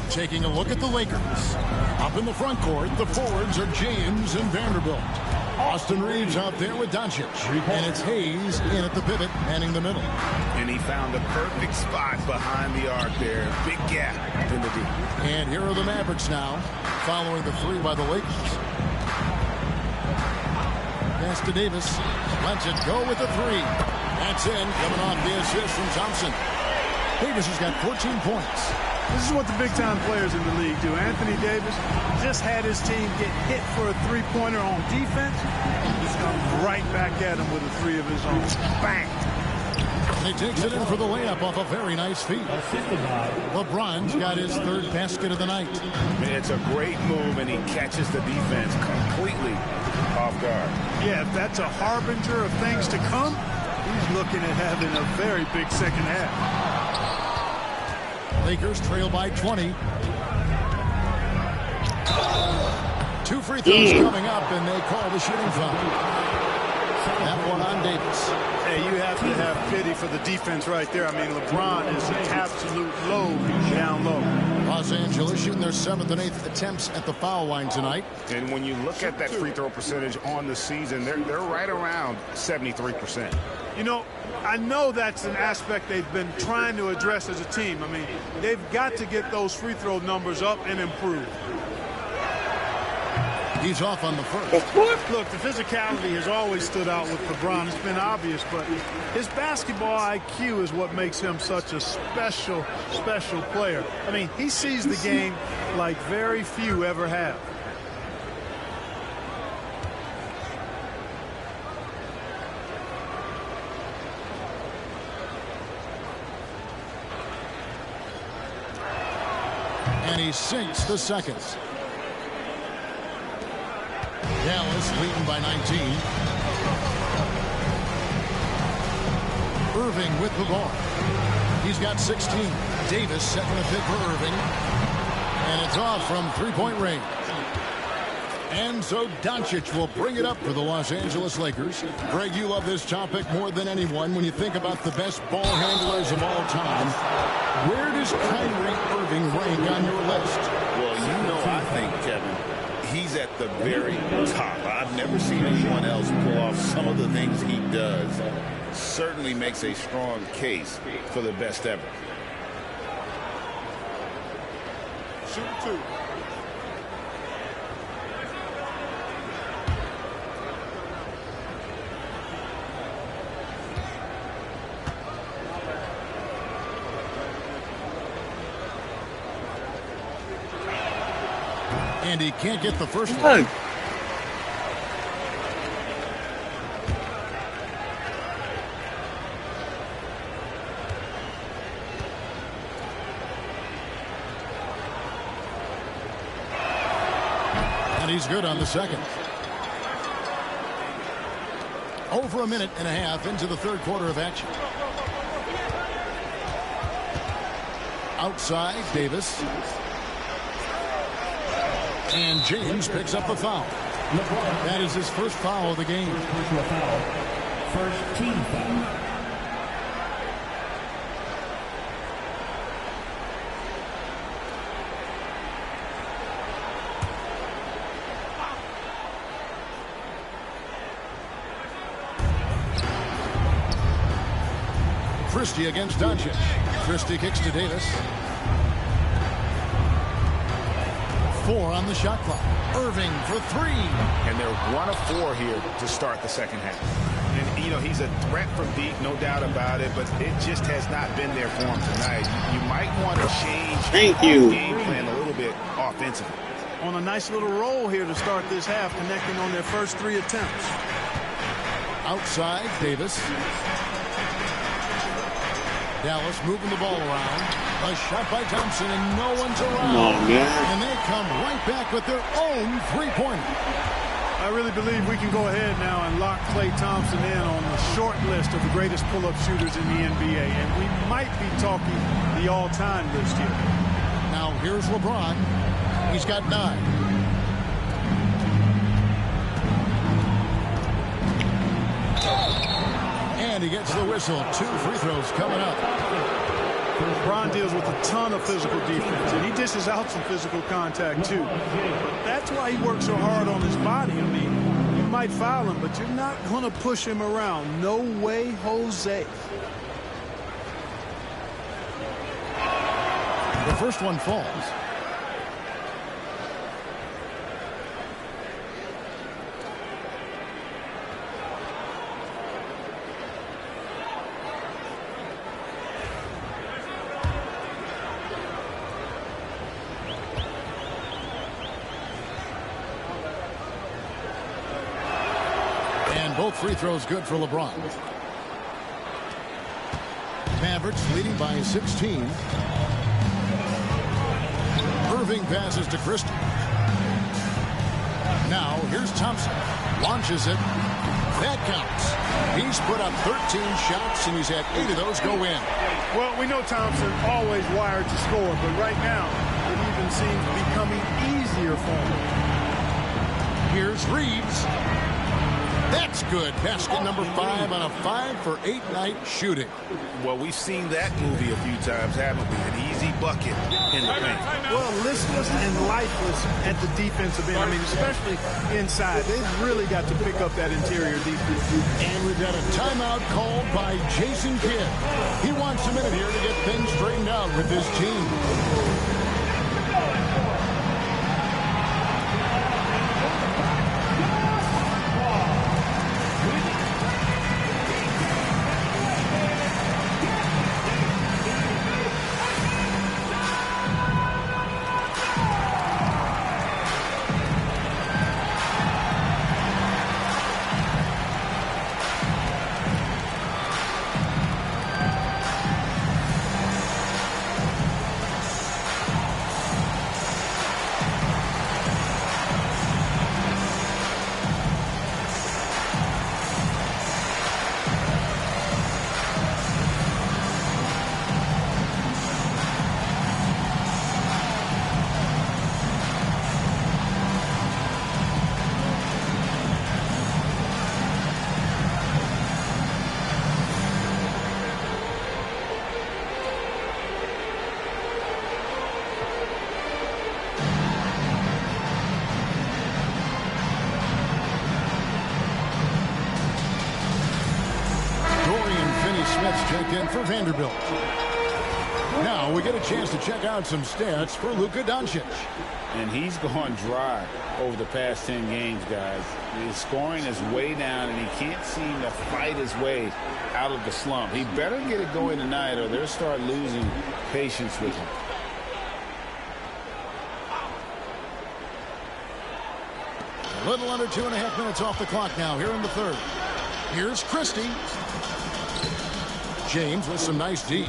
Taking a look at the Lakers. Up in the front court, the forwards are James and Vanderbilt. Austin Reeves out there with Doncic. And it's Hayes in at the pivot, manning the middle. And he found the perfect spot behind the arc there. Big gap in the D. And here are the Mavericks now, following the three by the Lakers. Pass to Davis. Lets it go with the three. That's in, coming off the assist from Thompson. Davis has got 14 points. This is what the big-time players in the league do. Anthony Davis just had his team get hit for a three-pointer on defense. He's come right back at him with a three of his own. Bang! He takes it in for the layup off a very nice feed. LeBron's got his third basket of the night. It's a great move, and he catches the defense completely off guard. Yeah, if that's a harbinger of things to come, he's looking at having a very big second half. Lakers trail by 20. 2 free throws coming up, and they call the shooting foul. That one on Davis. Hey, you have to have pity for the defense right there. I mean, LeBron is an absolute load down low. Los Angeles shooting their 7th and 8th attempts at the foul line tonight. And when you look at that free throw percentage on the season, they're right around 73%. You know, I know that's an aspect they've been trying to address as a team. I mean, they've got to get those free throw numbers up and improve. He's off on the first. Look, the physicality has always stood out with LeBron. It's been obvious, but his basketball IQ is what makes him such a special player. I mean, he sees the game like very few ever have. And he sinks the seconds. Dallas leading by 19. Irving with the ball. He's got 16. Davis setting the pick for Irving. And it's off from three-point range. And so Doncic will bring it up for the Los Angeles Lakers. Greg, you love this topic more than anyone when you think about the best ball handlers of all time. Where does Kyrie Irving rank on your list? Well, you know, I think, Kevin, he's at the very top. I've never seen anyone else pull off some of the things he does. Certainly makes a strong case for the best ever. Shoot two. And he can't get the first one. And he's good on the second. Over a minute and a half into the third quarter of action. Outside, Davis. And James picks up the foul. That is his first foul of the game. First team foul. Christie against Doncic. Christie kicks to Davis. 4 on the shot clock. Irving for 3. And they're 1 of 4 here to start the second half. And, you know, he's a threat from deep, no doubt about it, but it just has not been there for him tonight. You might want to change the game plan a little bit offensively. On a nice little roll here to start this half, connecting on their first 3 attempts. Outside, Davis. Dallas moving the ball around. A shot by Thompson, and no one's around. Oh, man. And they come right back with their own three-pointer. I really believe we can go ahead now and lock Klay Thompson in on the short list of the greatest pull-up shooters in the NBA. And we might be talking the all-time list here. Now, here's LeBron. He's got 9. And he gets the whistle. 2 free throws coming up. LeBron deals with a ton of physical defense, and he dishes out some physical contact, too. But that's why he works so hard on his body. I mean, you might foul him, but you're not going to push him around. No way, Jose. The first one falls. Both free throws good for LeBron. Mavericks leading by 16. Irving passes to Christie. Now here's Thompson. Launches it. That counts. He's put up 13 shots, and he's had 8 of those go in. Well, we know Thompson always wired to score, but right now it even seems becoming easier for him. Here's Reeves. That's good. Basket number 5 on a 5-for-8 night shooting. Well, we've seen that movie a few times, haven't we? An easy bucket in the paint. Well, listless and lifeless at the defensive end. I mean, especially inside. They've really got to pick up that interior defense. And we've got a timeout called by Jason Kidd. He wants a minute here to get things straightened out with his team. Checked in for Vanderbilt. Now we get a chance to check out some stats for Luka Doncic. And he's gone dry over the past 10 games, guys. His scoring is way down, and he can't seem to fight his way out of the slump. He better get it going tonight, or they'll start losing patience with him. A little under 2.5 minutes off the clock now here in the third. Here's Christie. James with some nice D.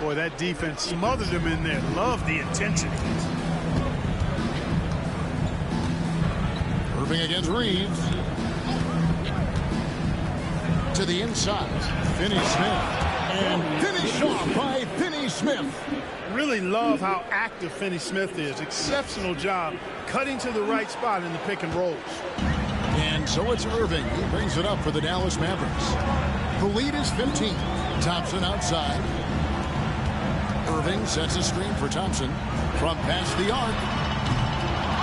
Boy, that defense smothered him in there. Love the intensity. Irving against Reeves. To the inside. Finney Smith. And finished off by Finney Smith. Really love how active Finney Smith is. Exceptional job cutting to the right spot in the pick and rolls. And so it's Irving. He brings it up for the Dallas Mavericks. The lead is 15. Thompson outside. Irving sets a screen for Thompson from past the arc.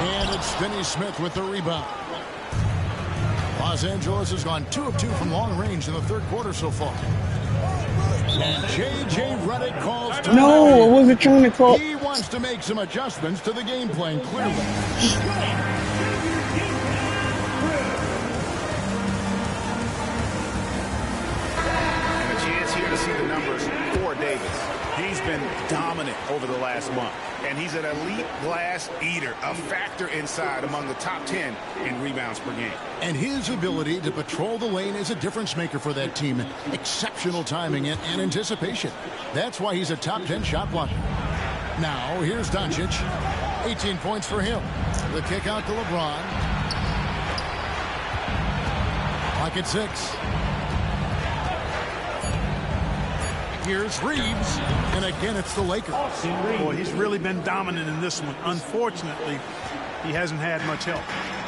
And it's Finney Smith with the rebound. Los Angeles has gone 2 of 2 from long range in the third quarter so far. And J.J. Redick calls time. No, I wasn't trying to call. He wants to make some adjustments to the game plan, clearly. See the numbers for Davis. He's been dominant over the last month, and he's an elite glass eater, a factor inside among the top 10 in rebounds per game. And his ability to patrol the lane is a difference maker for that team. Exceptional timing and anticipation. That's why he's a top 10 shot blocker. Now, here's Doncic. 18 points for him. The kick out to LeBron. Clock at 6. Here's Reeves, and again it's the Lakers. Boy, he's really been dominant in this one. Unfortunately, he hasn't had much help.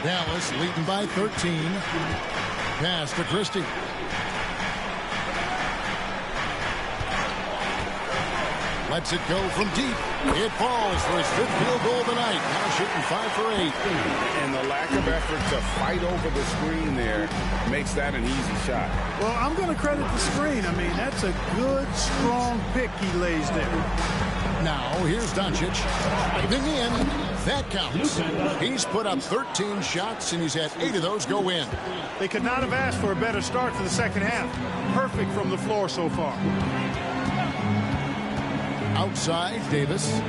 Dallas leading by 13. Pass to Christie. Lets it go from deep. It falls for his 5th field goal of the night. Now shooting 5 for 8. And the lack of effort to fight over the screen there makes that an easy shot. Well, I'm going to credit the screen. I mean, that's a good, strong pick he lays there. Now, here's Doncic. Diving in. That counts. He's put up 13 shots, and he's had 8 of those go in. They could not have asked for a better start to the second half. Perfect from the floor so far. Outside, Davis.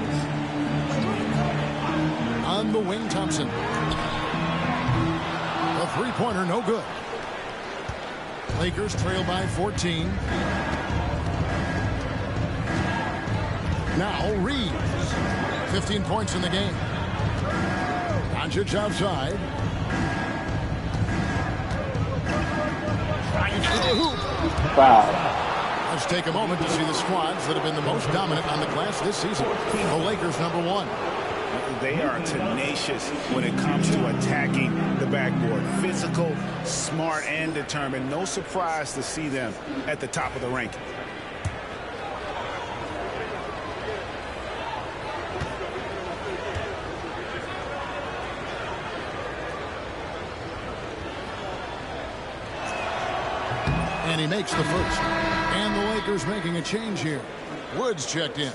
On the wing, Thompson. A three-pointer, no good. Lakers trail by 14. Now Reeves. 15 points in the game. Doncic outside. Drives to the hoop. Wow. Let's take a moment to see the squads that have been the most dominant on the glass this season. The Lakers, number 1. they are tenacious when it comes to attacking the backboard. Physical, smart, and determined. No surprise to see them at the top of the ranking. And he makes the first. And the Lakers making a change here. Woods checked in.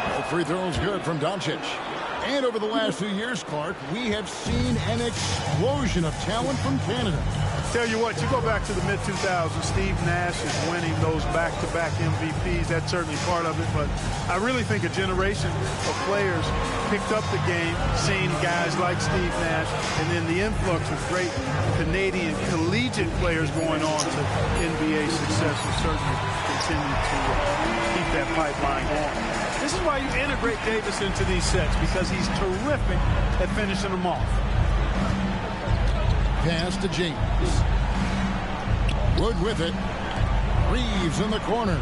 Both free throws good from Doncic. And over the last few years, Clark, we have seen an explosion of talent from Canada. Tell you what, you go back to the mid-2000s, Steve Nash is winning those back-to-back MVPs. That's certainly part of it, but I really think a generation of players picked up the game, seeing guys like Steve Nash, and then the influx of great Canadian collegiate players going on to NBA success will certainly continue to keep that pipeline going. This is why you integrate Davis into these sets, because he's terrific at finishing them off. Pass to James. Wood with it. Reeves in the corner.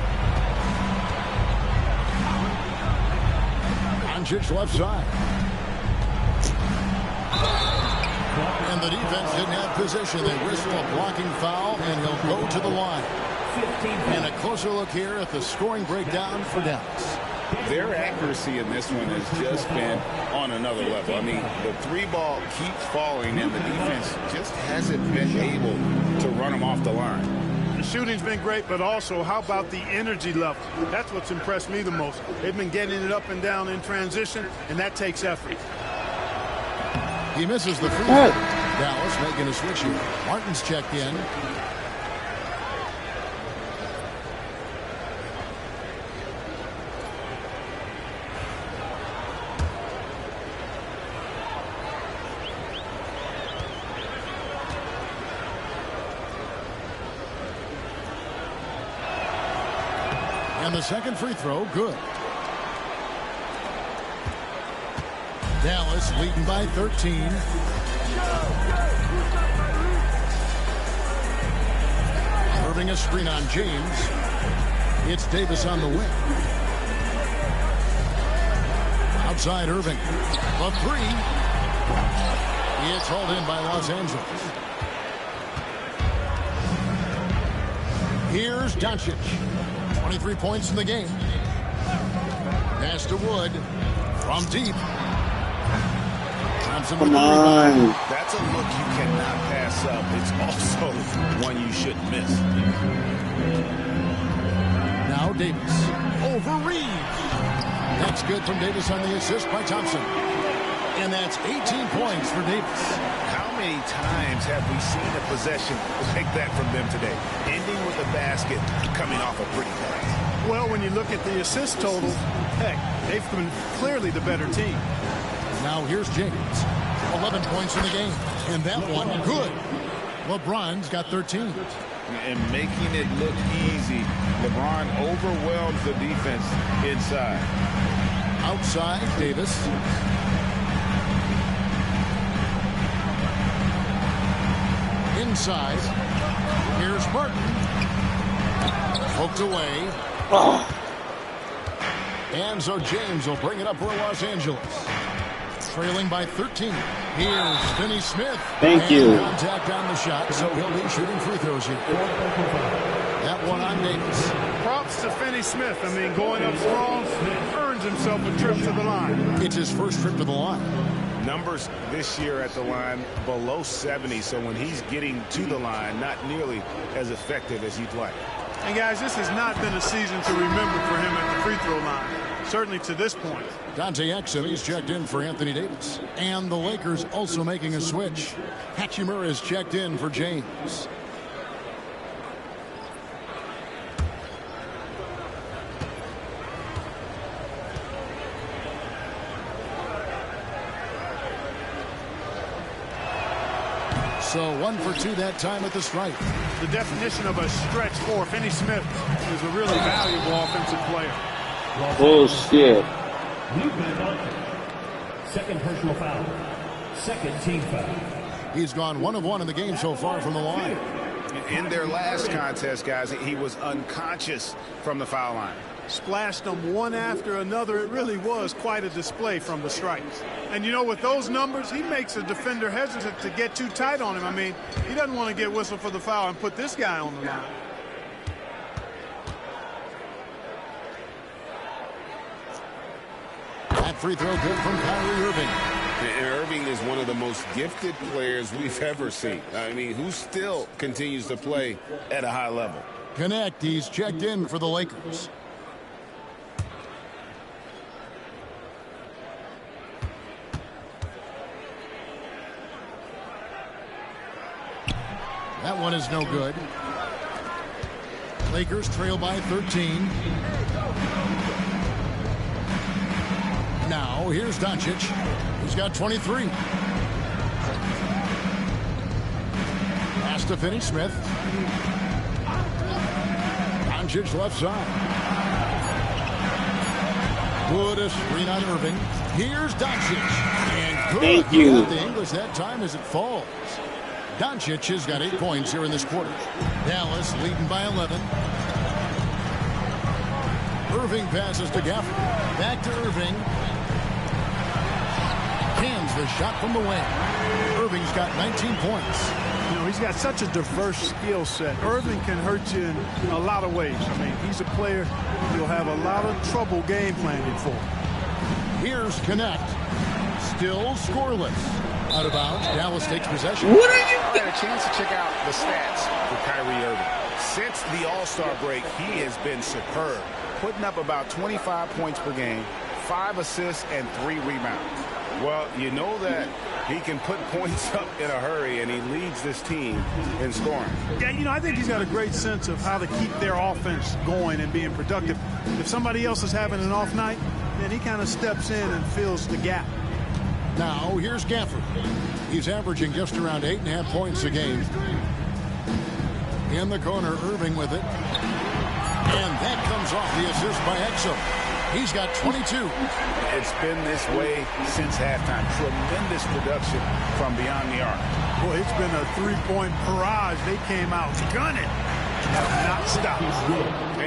Doncic left side. And the defense didn't have position. They whistle a blocking foul, and he'll go to the line. And a closer look here at the scoring breakdown for Dallas. Their accuracy in this one has just been on another level. I mean, the three ball keeps falling, and the defense just hasn't been able to run them off the line. The shooting's been great, but also how about the energy level? That's what's impressed me the most. They've been getting it up and down in transition, and that takes effort. He misses the free throw. Dallas making a switch here. Martin's checked in. And the second free throw, good. Dallas leading by 13. Irving a screen on James. It's Davis on the wing. Outside Irving. A three. It's hauled in by Los Angeles. Here's Doncic. 23 points in the game. Pass to Wood. From deep. Thompson with the rebound. That's a look you cannot pass up. It's also one you shouldn't miss. Now Davis. Over Reeves. That's good from Davis on the assist by Thompson. And that's 18 points for Davis. How many times have we seen a possession like that from them today? Ending with a basket, coming off a pretty pass. Well, when you look at the assist total, heck, they've been clearly the better team. Now here's James. 11 points in the game. And that one, good. LeBron's got 13. And making it look easy. LeBron overwhelms the defense inside. Outside, Davis. Inside. Here's Martin. Poked away. And so James will bring it up for Los Angeles. Trailing by 13. Here's Finney Smith. Thank you. Contact on the shot, so he'll be shooting free throws here. That one on Davis. Props to Finney Smith. I mean, going up strong, earns himself a trip to the line. It's his first trip to the line. Numbers this year at the line below 70, so when he's getting to the line, not nearly as effective as you'd like. And guys, this has not been a season to remember for him at the free throw line, certainly to this point. Dante Exum, he's checked in for Anthony Davis. And the Lakers also making a switch. Hachimura is checked in for James. So 1 for 2 that time at the stripe. The definition of a stretch four. Finney Smith is a really valuable offensive player. Bullshit. Second personal foul. Second team foul. He's gone 1 of 1 in the game so far from the line. In their last contest, guys, he was unconscious from the foul line. Splashed them one after another. It really was quite a display from the strikes. And, you know, with those numbers, he makes a defender hesitant to get too tight on him. I mean, he doesn't want to get whistled for the foul and put this guy on the line. That free throw good from Kyrie Irving. And Irving is one of the most gifted players we've ever seen. I mean, who still continues to play at a high level. Connect, he's checked in for the Lakers. That one is no good. Lakers trail by 13. Now, here's Doncic. He's got 23. Pass to Finney-Smith. Doncic left side. Good a screen on Irving. Here's Doncic. And good. Thank you. The English that time as it falls. Doncic has got 8 points here in this quarter. Dallas leading by 11. Irving passes to Gafford. Back to Irving. Cans the shot from the wing. Irving's got 19 points. You know, he's got such a diverse skill set. Irving can hurt you in a lot of ways. I mean, he's a player you'll have a lot of trouble game planning for. Here's Connect. Still scoreless. Out of bounds. Dallas takes possession. What are you? I had a chance to check out the stats for Kyrie Irving. Since the All-Star break, he has been superb, putting up about 25 points per game, 5 assists, and 3 rebounds. Well, you know that he can put points up in a hurry, and he leads this team in scoring. Yeah, you know, I think he's got a great sense of how to keep their offense going and being productive. If somebody else is having an off night, then he kind of steps in and fills the gap. Now, here's Gafford. He's averaging just around 8.5 points a game. In the corner, Irving with it. And that comes off the assist by Exum. He's got 22. It's been this way since halftime. Tremendous production from beyond the arc. Boy, it's been a three-point barrage. They came out gunning. Have not stopped.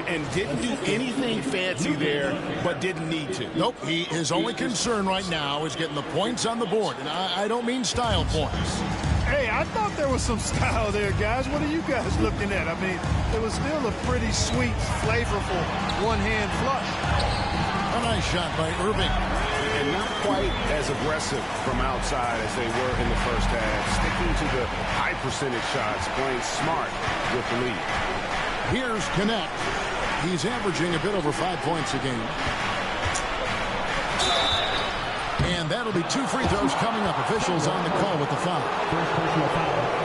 And didn't do anything fancy there, but didn't need to. Nope, his only concern right now is getting the points on the board. And I don't mean style points. Hey, I thought there was some style there, guys. What are you guys looking at? I mean, it was still a pretty sweet, flavorful one-hand flush. A nice shot by Irving. And not quite as aggressive from outside as they were in the first half. Sticking to the high percentage shots, playing smart with the lead. Here's Connect. He's averaging a bit over 5 points a game. And that'll be 2 free throws coming up. Officials on the call with the foul.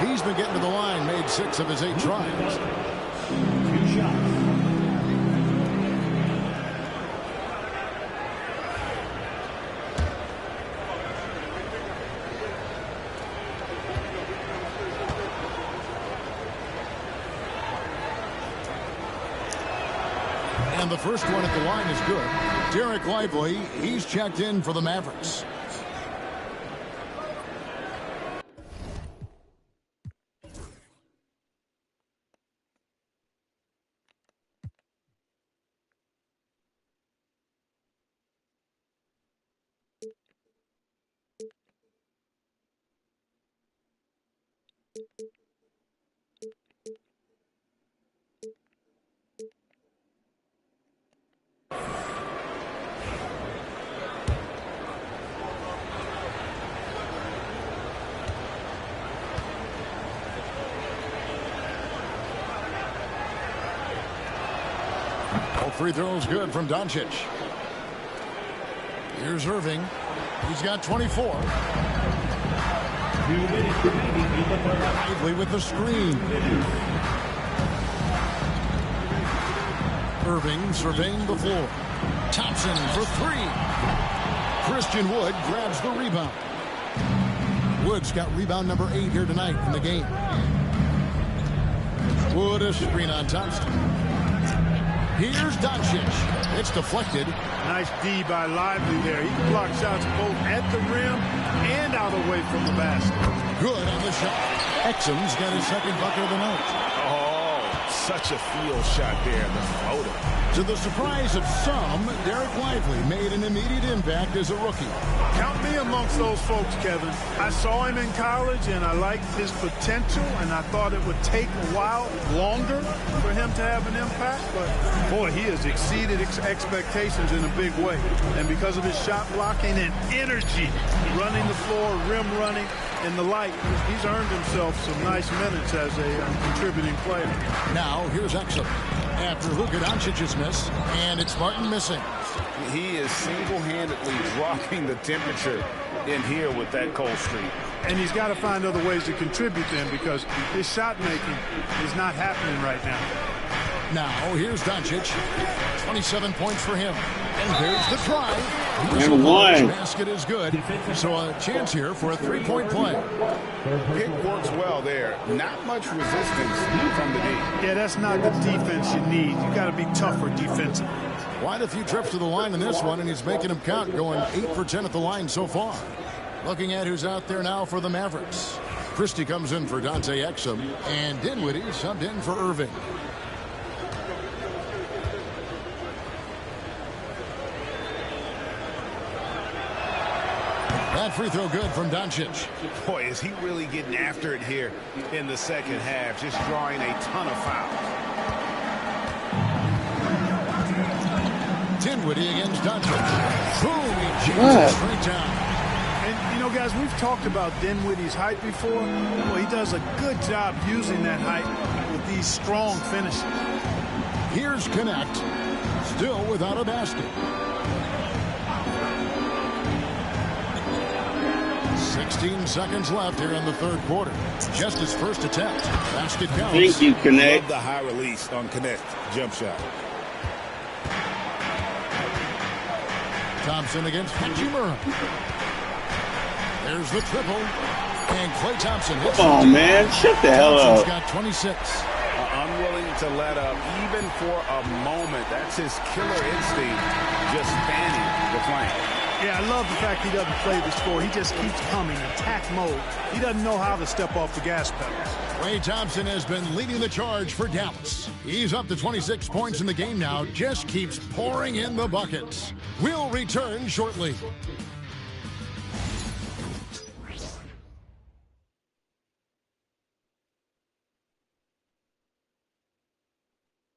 He's been getting to the line, made 6 of his 8 tries. 2 shots. And the first one at the line is good. Derek Lively, he's checked in for the Mavericks. Free throws good from Doncic. Here's Irving. He's got 24. Lively with the screen. Irving surveying the floor. Thompson for 3. Christian Wood grabs the rebound. Wood's got rebound number 8 here tonight in the game. Wood a screen on Thompson. Here's Doncic. It's deflected. Nice D by Lively there. He can block shots both at the rim and out away from the basket. Good on the shot. Exum's got his second bucket of the night. Oh, such a field shot there, the floater. To the surprise of some, Derek Lively made an immediate impact as a rookie. Count me amongst those folks, Kevin. I saw him in college, and I liked his potential, and I thought it would take a while longer for him to have an impact. But, boy, he has exceeded expectations in a big way. And because of his shot blocking and energy, running the floor, rim running, and the like, he's earned himself some nice minutes as a contributing player. Now, here's Exum. After Luka Doncic's miss, and it's Martin missing. He is single-handedly dropping the temperature in here with that cold streak. And he's got to find other ways to contribute then, because his shot making is not happening right now. Now, here's Doncic. 27 points for him. And there's the try. And one. Basket is good. So a chance here for a three-point play. Pick works well there. Not much resistance from the D. Yeah, that's not the defense you need. You got to be tougher defensively. Quite a few trips to the line in this one, and he's making them count, going 8 for 10 at the line so far. Looking at who's out there now for the Mavericks. Christie comes in for Dante Exum, and Dinwiddie subbed in for Irving. That free throw good from Doncic. Boy, is he really getting after it here in the second half, just drawing a ton of fouls. Dinwiddie against Doncic. Boom, he jams it straight down. And, you know, guys, we've talked about Dinwiddie's height before. Well, he does a good job using that height with these strong finishes. Here's Connect, still without a basket. 16 seconds left here in the third quarter. Just his first attempt. Basket counts. Thank you, Connect. Love the high release on Connect. Jump shot. Thompson against Hachimura. There's the triple. And Klay Thompson hits. Come on, man. Shut the hell Thompson's up. got 26. Unwilling to let up even for a moment. That's his killer instinct, just spanning the flank. Yeah, I love the fact he doesn't play the score. He just keeps coming, attack mode. He doesn't know how to step off the gas pedal. Klay Thompson has been leading the charge for Dallas. He's up to 26 points in the game now, just keeps pouring in the buckets. We'll return shortly.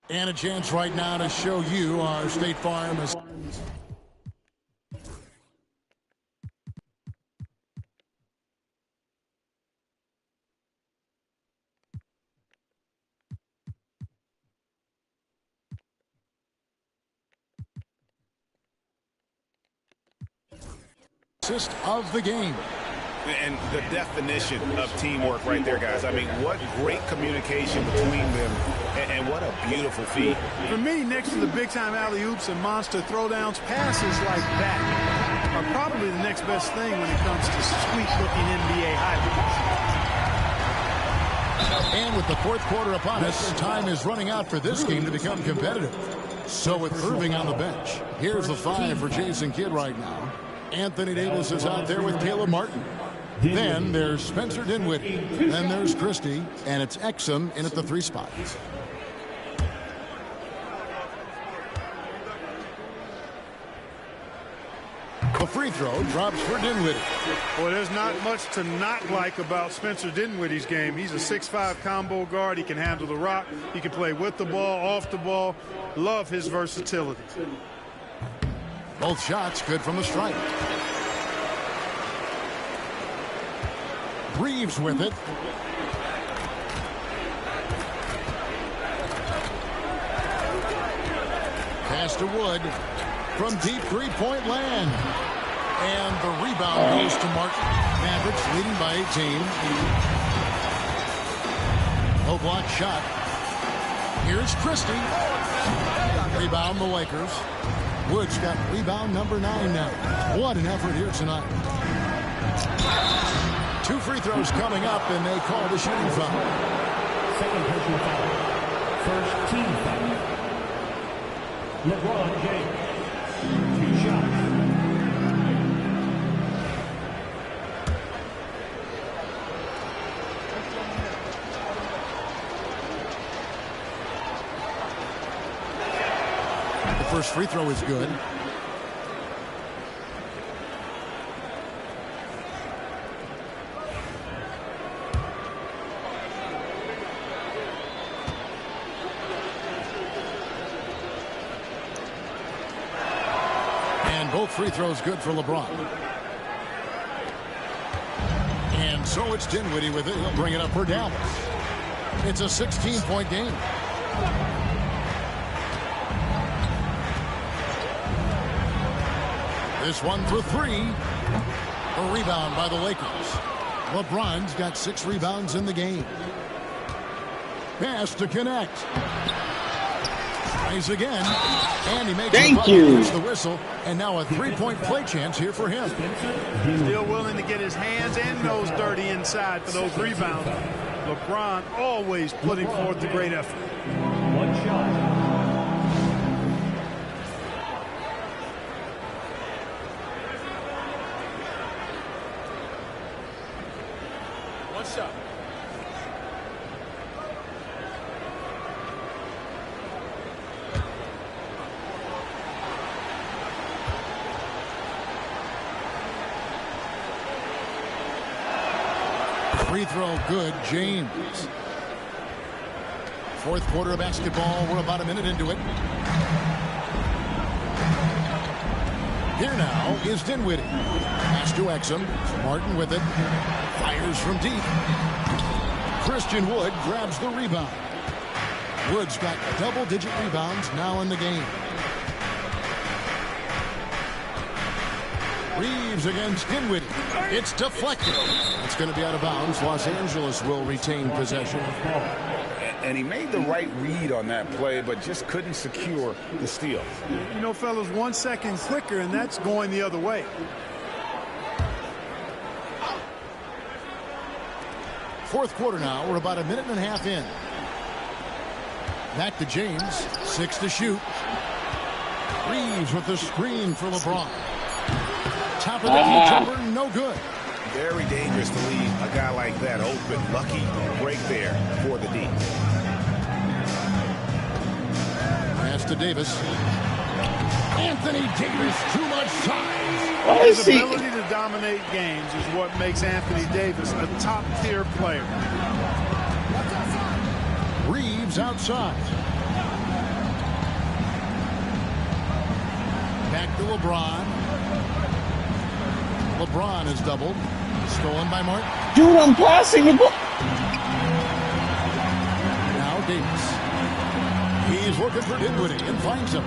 And a chance right now to show you our State Farm is... of the game. And the definition of teamwork right there, guys. I mean, what great communication between them, and what a beautiful feat. For me, next to the big-time alley-oops and monster throwdowns, passes like that are probably the next best thing when it comes to sweet-looking NBA highlights. And with the fourth quarter upon us, time is running out for this game to become competitive. So with Irving on the bench, here's the 5 for Jason Kidd right now. Anthony Davis is out there with Caleb Martin. Then there's Spencer Dinwiddie. Then there's Christie. And it's Exum in at the 3 spot. The free throw drops for Dinwiddie. Well, there's not much to not like about Spencer Dinwiddie's game. He's a 6'5" combo guard. He can handle the rock. He can play with the ball, off the ball. Love his versatility. Both shots good from the stripe. Reeves with it. Pass to Wood from deep three-point land. And the rebound goes to Martin. Mavericks leading by 18. No block shot. Here's Christie. Rebound the Lakers. Wood's got rebound number 9 now. What an effort here tonight. 2 free throws coming up, and they call the shooting foul. Second personal foul. First team foul. LeBron James. 2 shots. The first free throw is good. And both free throws good for LeBron. And so it's Dinwiddie with it. He'll bring it up for Dallas. It's a 16-point game. This one for 3. A rebound by the Lakers. LeBron's got 6 rebounds in the game. Pass to connect. Tries again. And he makes the whistle. And now a 3-point play chance here for him. Still willing to get his hands and nose dirty inside for those rebounds. LeBron always putting forth the great effort. 1 shot. Free throw good, James. Fourth quarter of basketball. We're about a minute into it. Here now is Dinwiddie. Pass to Exum. Martin with it. Fires from deep. Christian Wood grabs the rebound. Wood's got double-digit rebounds now in the game. Reeves against Dinwiddie. It's deflected. It's going to be out of bounds. Los Angeles will retain possession. And he made the right read on that play, but just couldn't secure the steal. You know, fellas, 1 second quicker, and that's going the other way. Fourth quarter now. We're about a minute and a half in. Back to James. 6 to shoot. Reeves with the screen for LeBron. Top of the key jumper, no good. Very dangerous to leave a guy like that open. Lucky break there for the D. Pass to Davis. Anthony Davis, too much size. His ability to dominate games is what makes Anthony Davis a top-tier player. Reeves outside. Back to LeBron. LeBron is doubled. Stolen by Martin. Dude, I'm passing the ball. Now Davis. He's looking for Dinwiddie and finds him.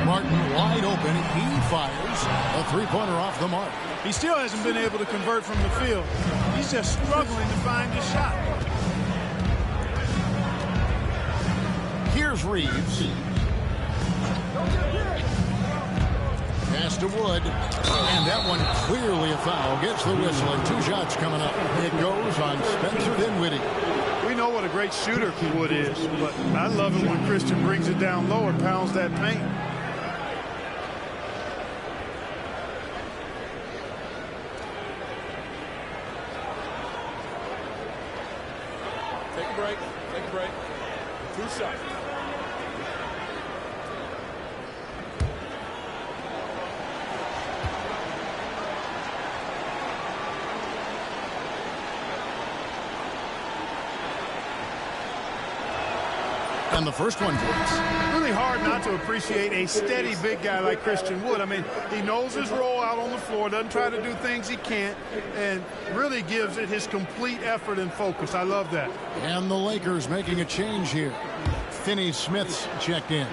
Martin wide open. He fires a three-pointer off the mark. He still hasn't been able to convert from the field. He's just struggling to find his shot. Here's Reeves. Pass to Wood. And that one clearly a foul. Gets the whistle and 2 shots coming up. It goes on Spencer Dinwiddie. We know what a great shooter Wood is, but I love it when Christian brings it down low and pounds that paint. Take a break. Take a break. 2 shots. And the first one goes. Really hard not to appreciate a steady big guy like Christian Wood. I mean, he knows his role out on the floor, doesn't try to do things he can't, and really gives it his complete effort and focus. I love that. And the Lakers making a change here. Finney Smith's checked in.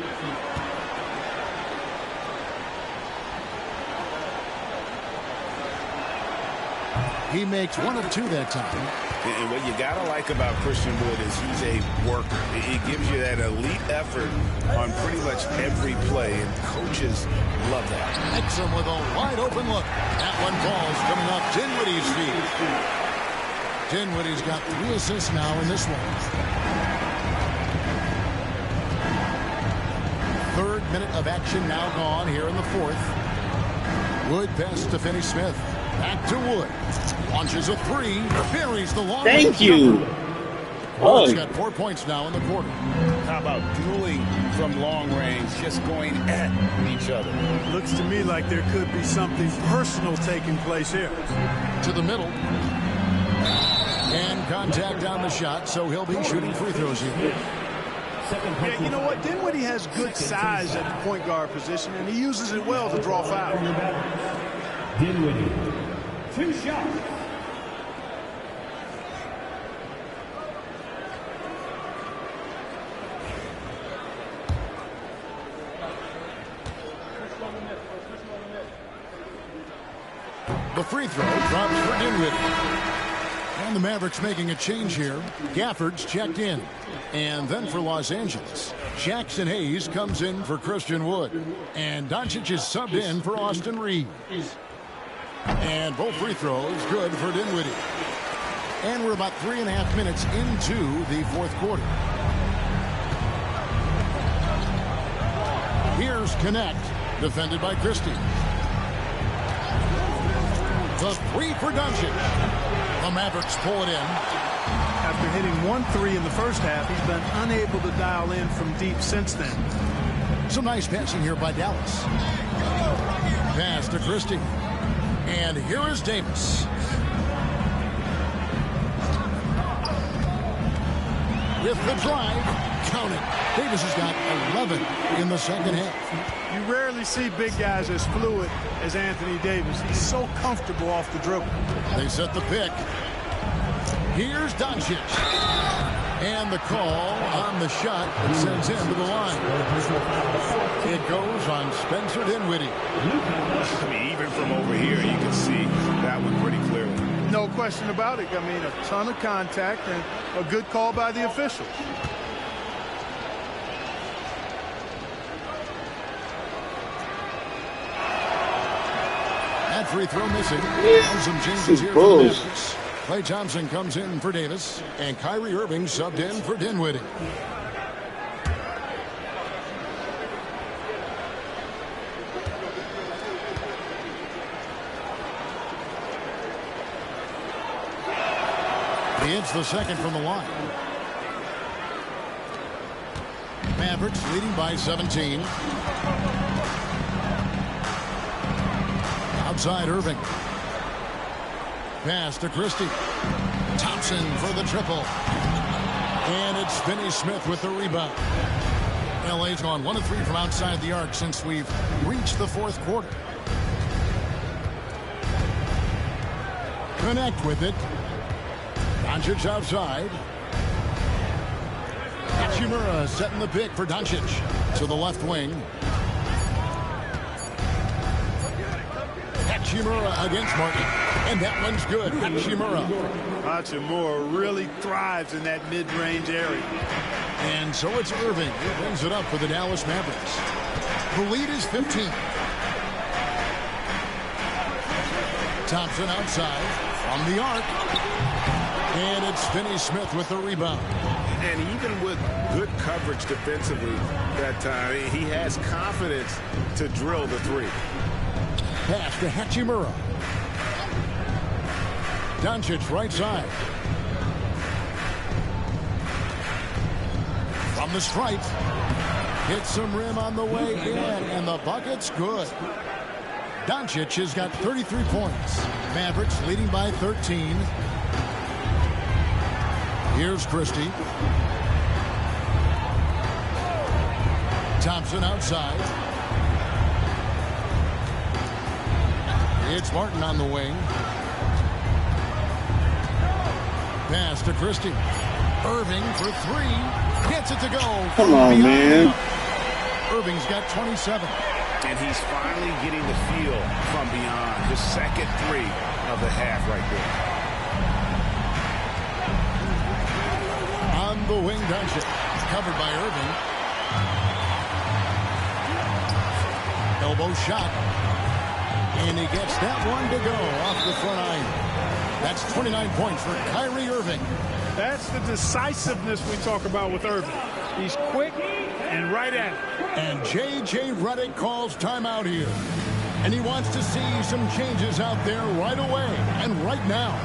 He makes 1 of 2 that time. And what you got to like about Christian Wood is he's a worker. He gives you that elite effort on pretty much every play, and coaches love that. Exum with a wide open look. That one falls coming off Dinwiddie's feet. Dinwiddie's got 3 assists now in this one. Third minute of action now gone here in the fourth. Wood pass to Finney-Smith. Back to Wood. Launches a three. Buries the long Thank you. Wood's got 4 points now in the quarter. How about dueling from long range, just going at each other? Looks to me like there could be something personal taking place here. To the middle. And contact on the shot, so he'll be shooting free throws here. Yeah, you know what? Dinwiddie has good size at the point guard position, and he uses it well to draw fouls. Dinwiddie, 2 shots. The free throw drops for Dinwiddie. And the Mavericks making a change here. Gafford's checked in. And then for Los Angeles, Jackson Hayes comes in for Christian Wood. And Doncic is subbed in for Austin Reeves. And both free throws good for Dinwiddie. And we're about 3.5 minutes into the fourth quarter. Here's Connect, defended by Christie. The three for Doncic. The Mavericks pull it in. After hitting 1-3 in the first half, he's been unable to dial in from deep since then. Some nice passing here by Dallas. Pass to Christie. And here is Davis. With the drive, count it. Davis has got 11 in the second half. You rarely see big guys as fluid as Anthony Davis. He's so comfortable off the dribble. They set the pick. Here's Doncic. And the call on the shot that sends him to the line. It goes on Spencer Dinwiddie. I mean, even from over here, you can see that one pretty clearly. No question about it. I mean, a ton of contact and a good call by the officials. That free throw missing. And some changes here for the Mavericks. Klay Thompson comes in for Davis, and Kyrie Irving subbed in for Dinwiddie. He hits the second from the line. Mavericks leading by 17. Outside Irving. Pass to Christie. Thompson for the triple. And it's Finney-Smith with the rebound. LA's gone 1 of 3 from outside the arc since we've reached the fourth quarter. Connect with it. Doncic outside. Hachimura setting the pick for Doncic to the left wing. Hachimura against Martin. And that one's good. Hachimura really thrives in that mid-range area. And so it's Irving who brings it up for the Dallas Mavericks. The lead is 15. Thompson outside from the arc. And it's Finney-Smith with the rebound. And even with good coverage defensively that time, he has confidence to drill the three. Pass to Hachimura. Doncic right side. From the stripe. Hits some rim on the way in, and the bucket's good. Doncic has got 33 points. Mavericks leading by 13. Here's Christie. Thompson outside. It's Martin on the wing. Pass to Christie. Irving for three. Gets it to go. Come on, man. Irving's got 27. And he's finally getting the feel from beyond. His second three of the half right there. On the wing, Doncic. Covered by Irving. Elbow shot. And he gets that one to go off the front iron. That's 29 points for Kyrie Irving. That's the decisiveness we talk about with Irving. He's quick and right at it. And J.J. Redick calls timeout here. And he wants to see some changes out there right away and right now.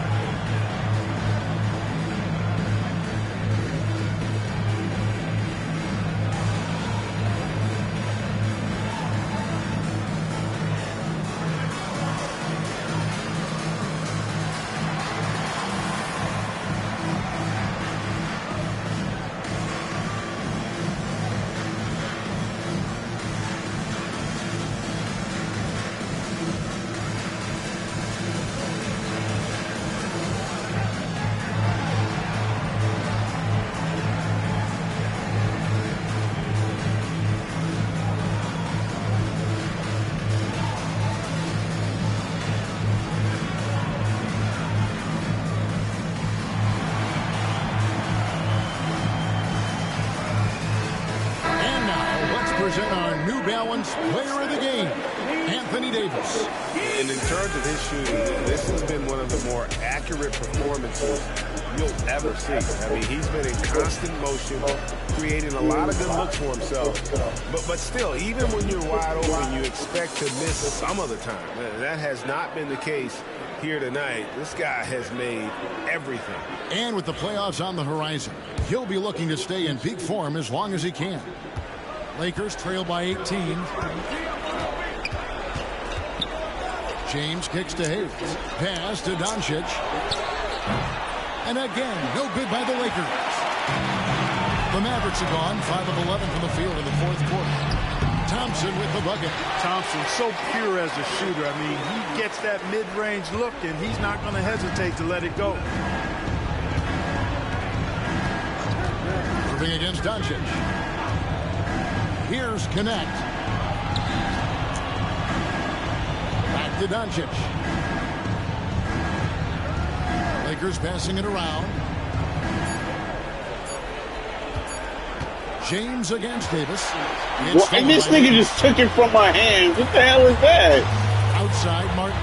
Present our New Balance Player of the Game, Anthony Davis. And in terms of his shooting, this has been one of the more accurate performances you'll ever see. I mean, he's been in constant motion, creating a lot of good looks for himself. But still, even when you're wide open, you expect to miss some of the time. That has not been the case here tonight. This guy has made everything. And with the playoffs on the horizon, he'll be looking to stay in peak form as long as he can. Lakers trail by 18. James kicks to Hayes. Pass to Doncic. And again, no good by the Lakers. The Mavericks are gone 5 of 11 from the field in the fourth quarter. Thompson with the bucket. Thompson, so pure as a shooter. I mean, he gets that mid-range look, and he's not going to hesitate to let it go. Irving against Doncic. Here's Connect. Back to Doncic. Lakers passing it around. James against Davis. And this nigga just took it from my hands. What the hell is that? Outside, Martin.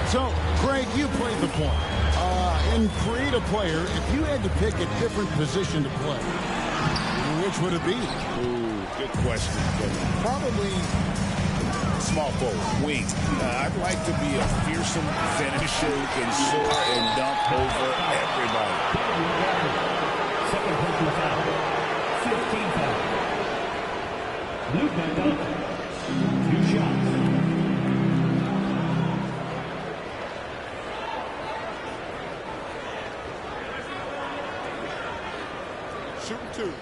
So, Craig, you played the point. And create a player, if you had to pick a different position to play, which would it be? Ooh, good question. But probably small forward, wing. I'd like to be a fearsome finisher who can soar and dunk over everybody. Second personal foul. 15 foul. Luka Doncic. 2 shots. Shooting 2.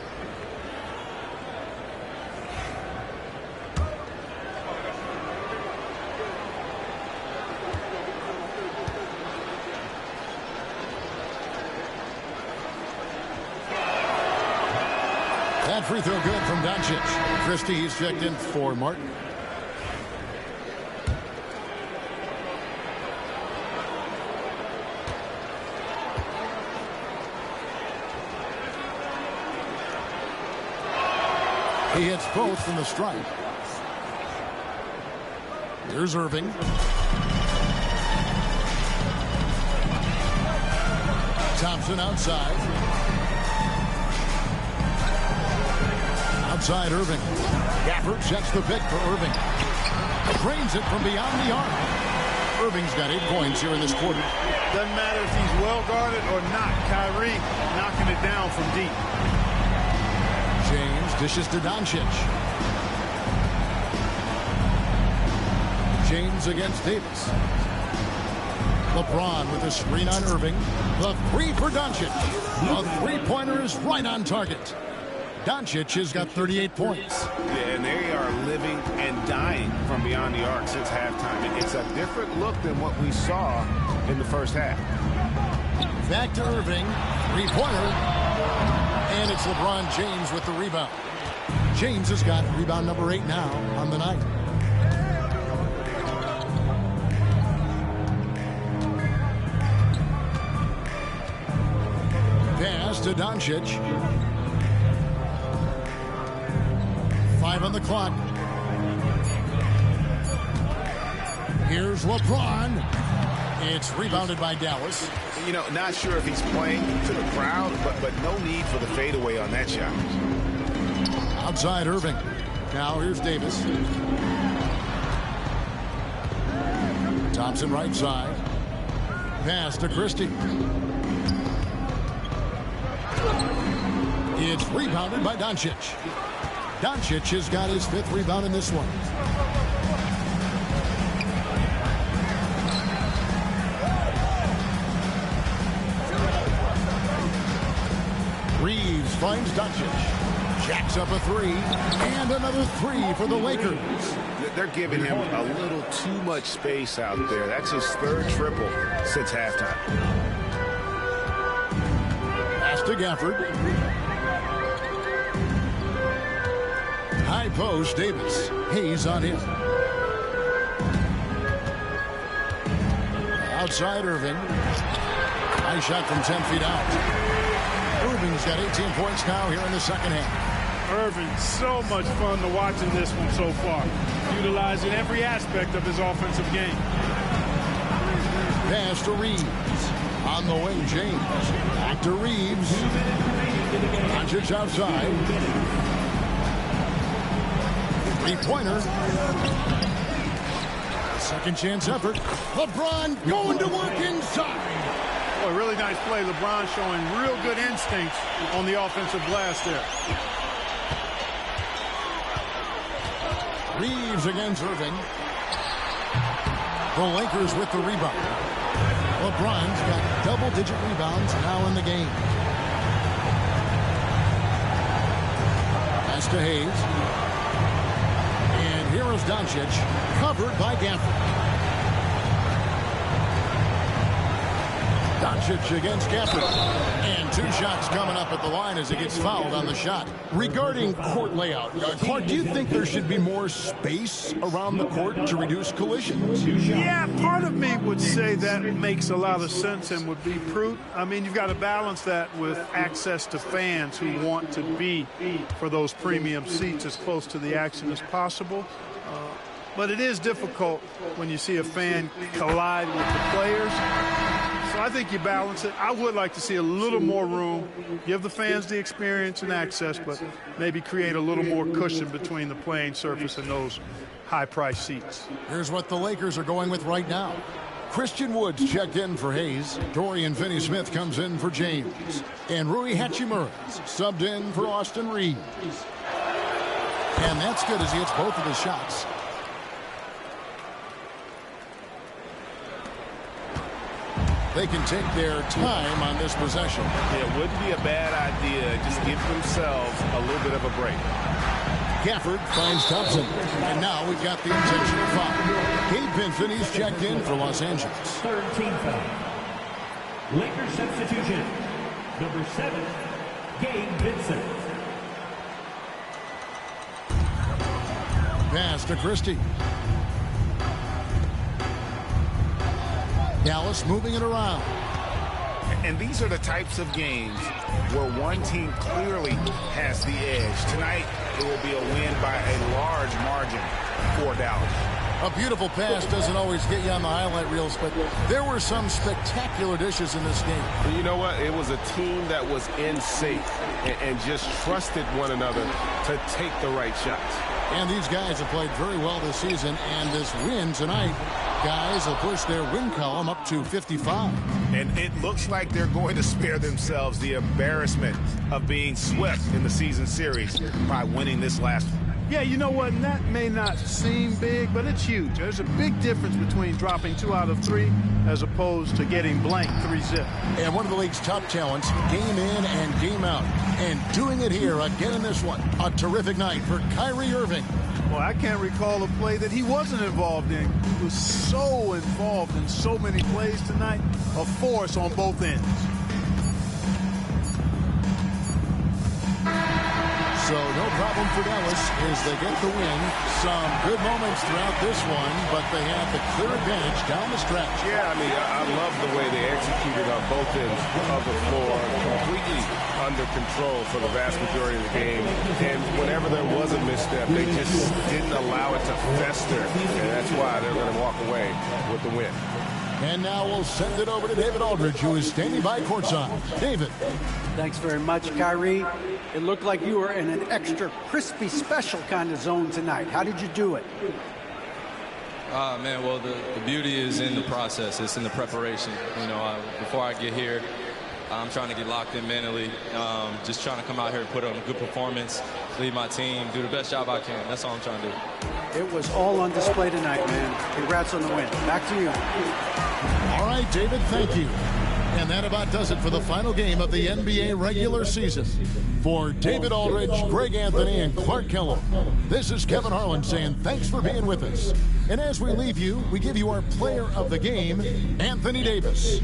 That free throw good from Doncic. Christie's checked in for Martin. He hits both from the stripe. Here's Irving. Thompson outside. Outside Irving. Gafford sets the pick for Irving. Drains it from beyond the arc. Irving's got 8 points here in this quarter. Doesn't matter if he's well guarded or not. Kyrie knocking it down from deep. James dishes to Doncic. James against Davis. LeBron with a screen on Irving. The three for Doncic. A three-pointer is right on target. Doncic has got 38 points. Yeah, and they are living and dying from beyond the arc since halftime. It's a different look than what we saw in the first half. Back to Irving. Three-pointer. And it's LeBron James with the rebound. James has got rebound number 8 now on the night. Pass to Doncic. 5 on the clock. Here's LeBron. It's rebounded by Dallas. You know, not sure if he's playing to the crowd, but no need for the fadeaway on that shot. Outside Irving. Now here's Davis. Thompson right side. Pass to Christie. It's rebounded by Doncic. Doncic has got his 5th rebound in this one. Reeves finds Doncic. Jacks up a 3. And another 3 for the Lakers. They're giving him a little too much space out there. That's his 3rd triple since halftime. Pass to Gafford. High post, Davis. Hayes on him. Outside Irving. Nice shot from 10 feet out. Irving's got 18 points now here in the second half. Irving, so much fun to watch in this one so far. Utilizing every aspect of his offensive game. Pass to Reeves. On the wing, James. Back to Reeves. Doncic outside. 3-pointer. Second chance effort. LeBron going to work inside. Boy, really nice play. LeBron showing real good instincts on the offensive glass there. Reeves against Irving. The Lakers with the rebound. LeBron's got double-digit rebounds now in the game. Pass to Hayes. And here is Doncic, covered by Gafford. Doncic against Gafford. And 2 shots coming up at the line as he gets fouled on the shot. Regarding court layout, Clark, do you think there should be more space around the court to reduce collisions? Yeah, part of me would say that makes a lot of sense and would be prudent. I mean, you've got to balance that with access to fans who want to be for those premium seats as close to the action as possible. But it is difficult when you see a fan collide with the players. So I think you balance it. I would like to see a little more room, give the fans the experience and access, but maybe create a little more cushion between the playing surface and those high-priced seats. Here's what the Lakers are going with right now. Christian Woods checked in for Hayes. Dorian Finney-Smith comes in for James. And Rui Hachimura subbed in for Austin Reeves. And that's good as he hits both of his shots. They can take their time on this possession. Yeah, it wouldn't be a bad idea. Just give themselves a little bit of a break. Gafford finds Thompson. And now we've got the intentional foul. Gabe Vincent checked in for Los Angeles. 3rd team foul. Lakers substitution. Number 7, Gabe Vincent. Pass to Christie. Dallas moving it around. And these are the types of games where one team clearly has the edge. Tonight, it will be a win by a large margin for Dallas. A beautiful pass doesn't always get you on the highlight reels, but there were some spectacular dishes in this game. And you know what? It was a team that was in sync and just trusted one another to take the right shots. And these guys have played very well this season, and this win tonight, guys will push their win column up to 55. And it looks like they're going to spare themselves the embarrassment of being swept in the season series by winning this last one. Yeah, you know what? And that may not seem big, but it's huge. There's a big difference between dropping 2 out of 3 as opposed to getting blank 3-zip. And one of the league's top talents, game in and game out. And doing it here again in this one. A terrific night for Kyrie Irving. Well, I can't recall a play that he wasn't involved in. He was so involved in so many plays tonight. A force on both ends. So no problem for Dallas as they get the win. Some good moments throughout this one, but they have the clear advantage down the stretch. Yeah, I mean, I love the way they executed on both ends of the floor, completely under control for the vast majority of the game. And whenever there was a misstep, they just didn't allow it to fester. And that's why they're going to walk away with the win. And now we'll send it over to David Aldridge, who is standing by courtside. David. Thanks very much, Kyrie. It looked like you were in an extra crispy special kind of zone tonight. How did you do it? Man, well, the beauty is in the process. It's in the preparation. Before I get here, I'm trying to get locked in mentally. Just trying to come out here and put on a good performance, lead my team, do the best job I can. That's all I'm trying to do. It was all on display tonight, man. Congrats on the win. Back to you. All right, David, thank you. And that about does it for the final game of the NBA regular season. For David Aldridge, Greg Anthony, and Clark Kellogg, this is Kevin Harlan saying thanks for being with us. And as we leave you, we give you our player of the game, Anthony Davis.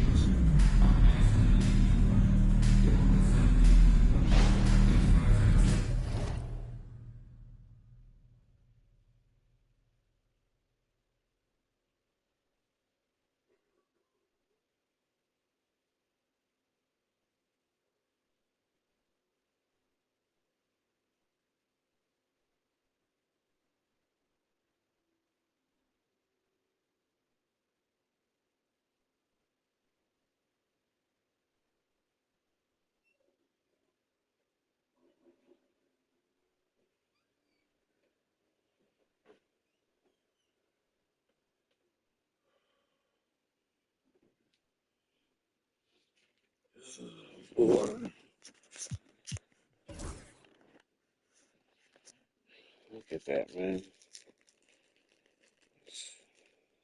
Look at that, man.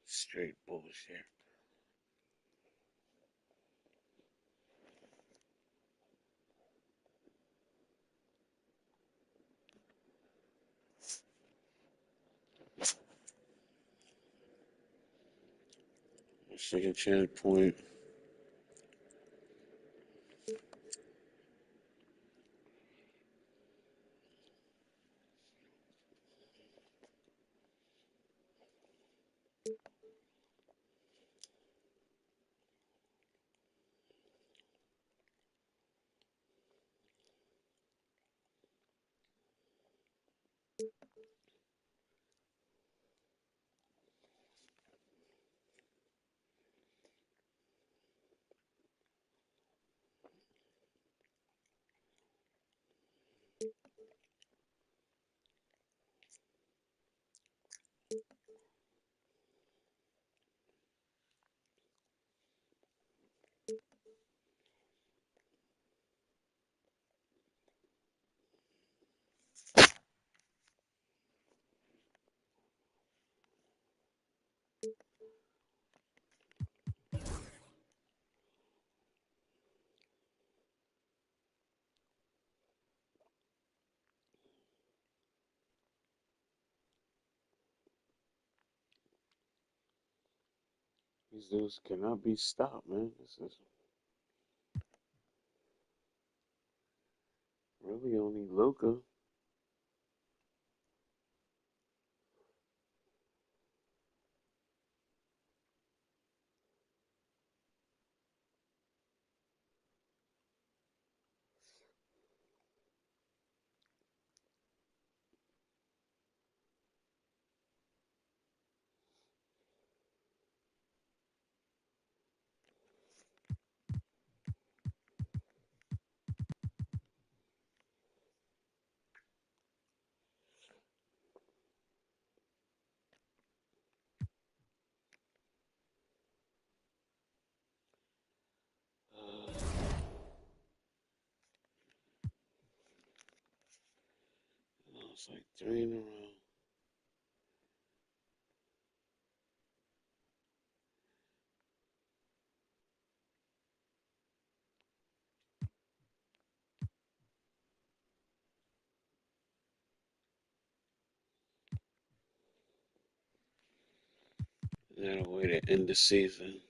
Straight bullshit. Second chance point. These dudes cannot be stopped, man. This is really only Luka. It's like 3 in a row. That a way to end the season.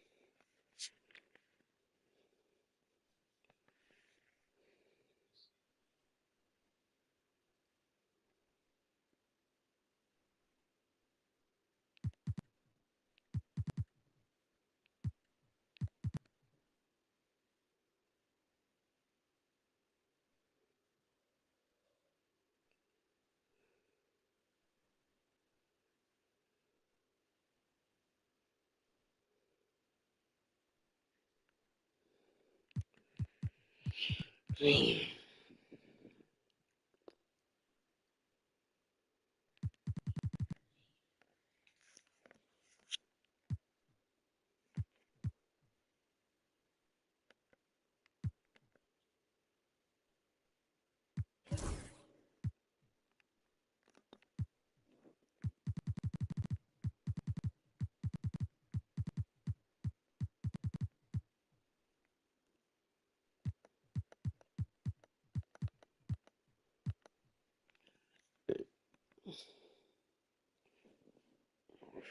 A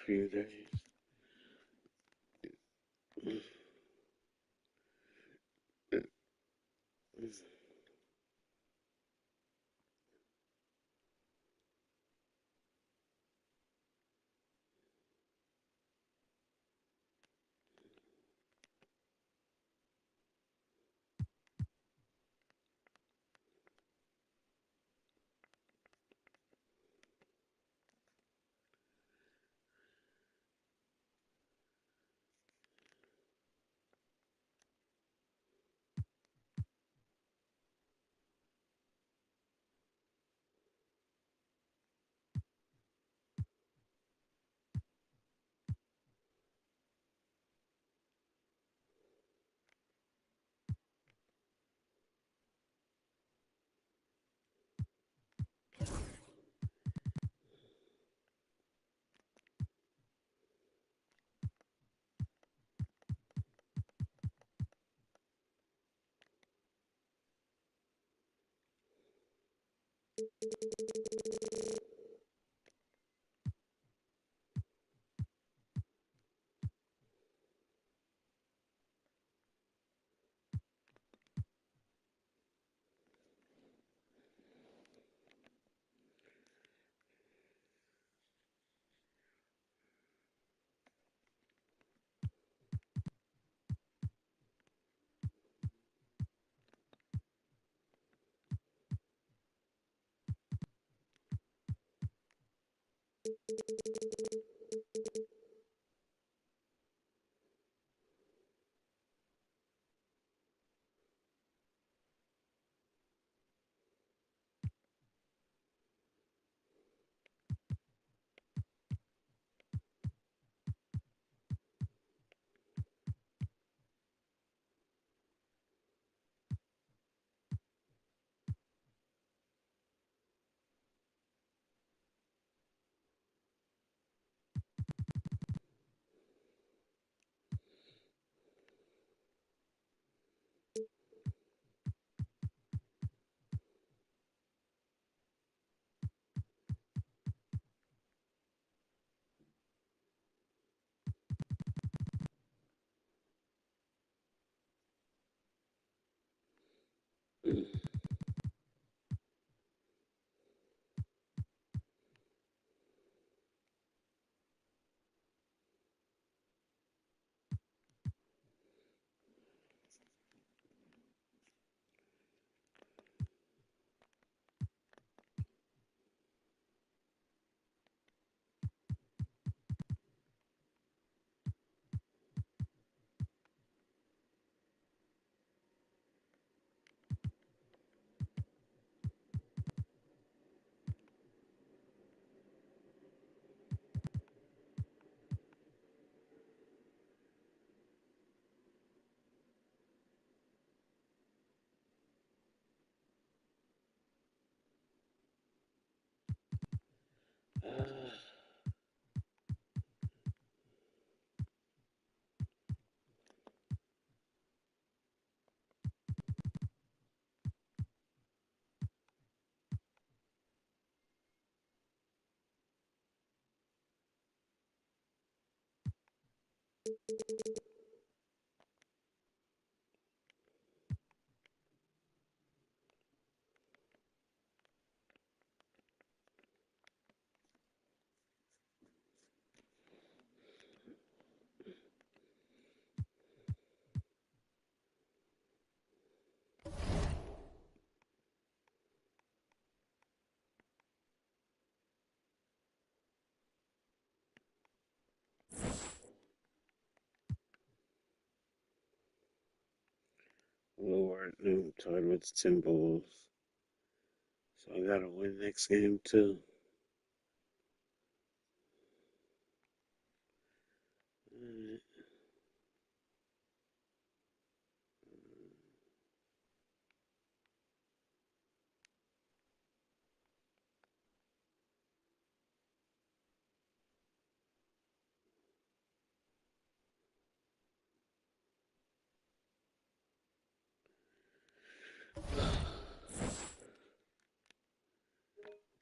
few days. I'm tied with the Timberwolves. So I gotta win next game too. Alright.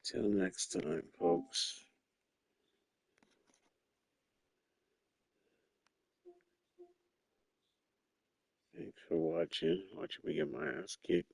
Till next time, folks. Thanks for watching. Watching me get my ass kicked.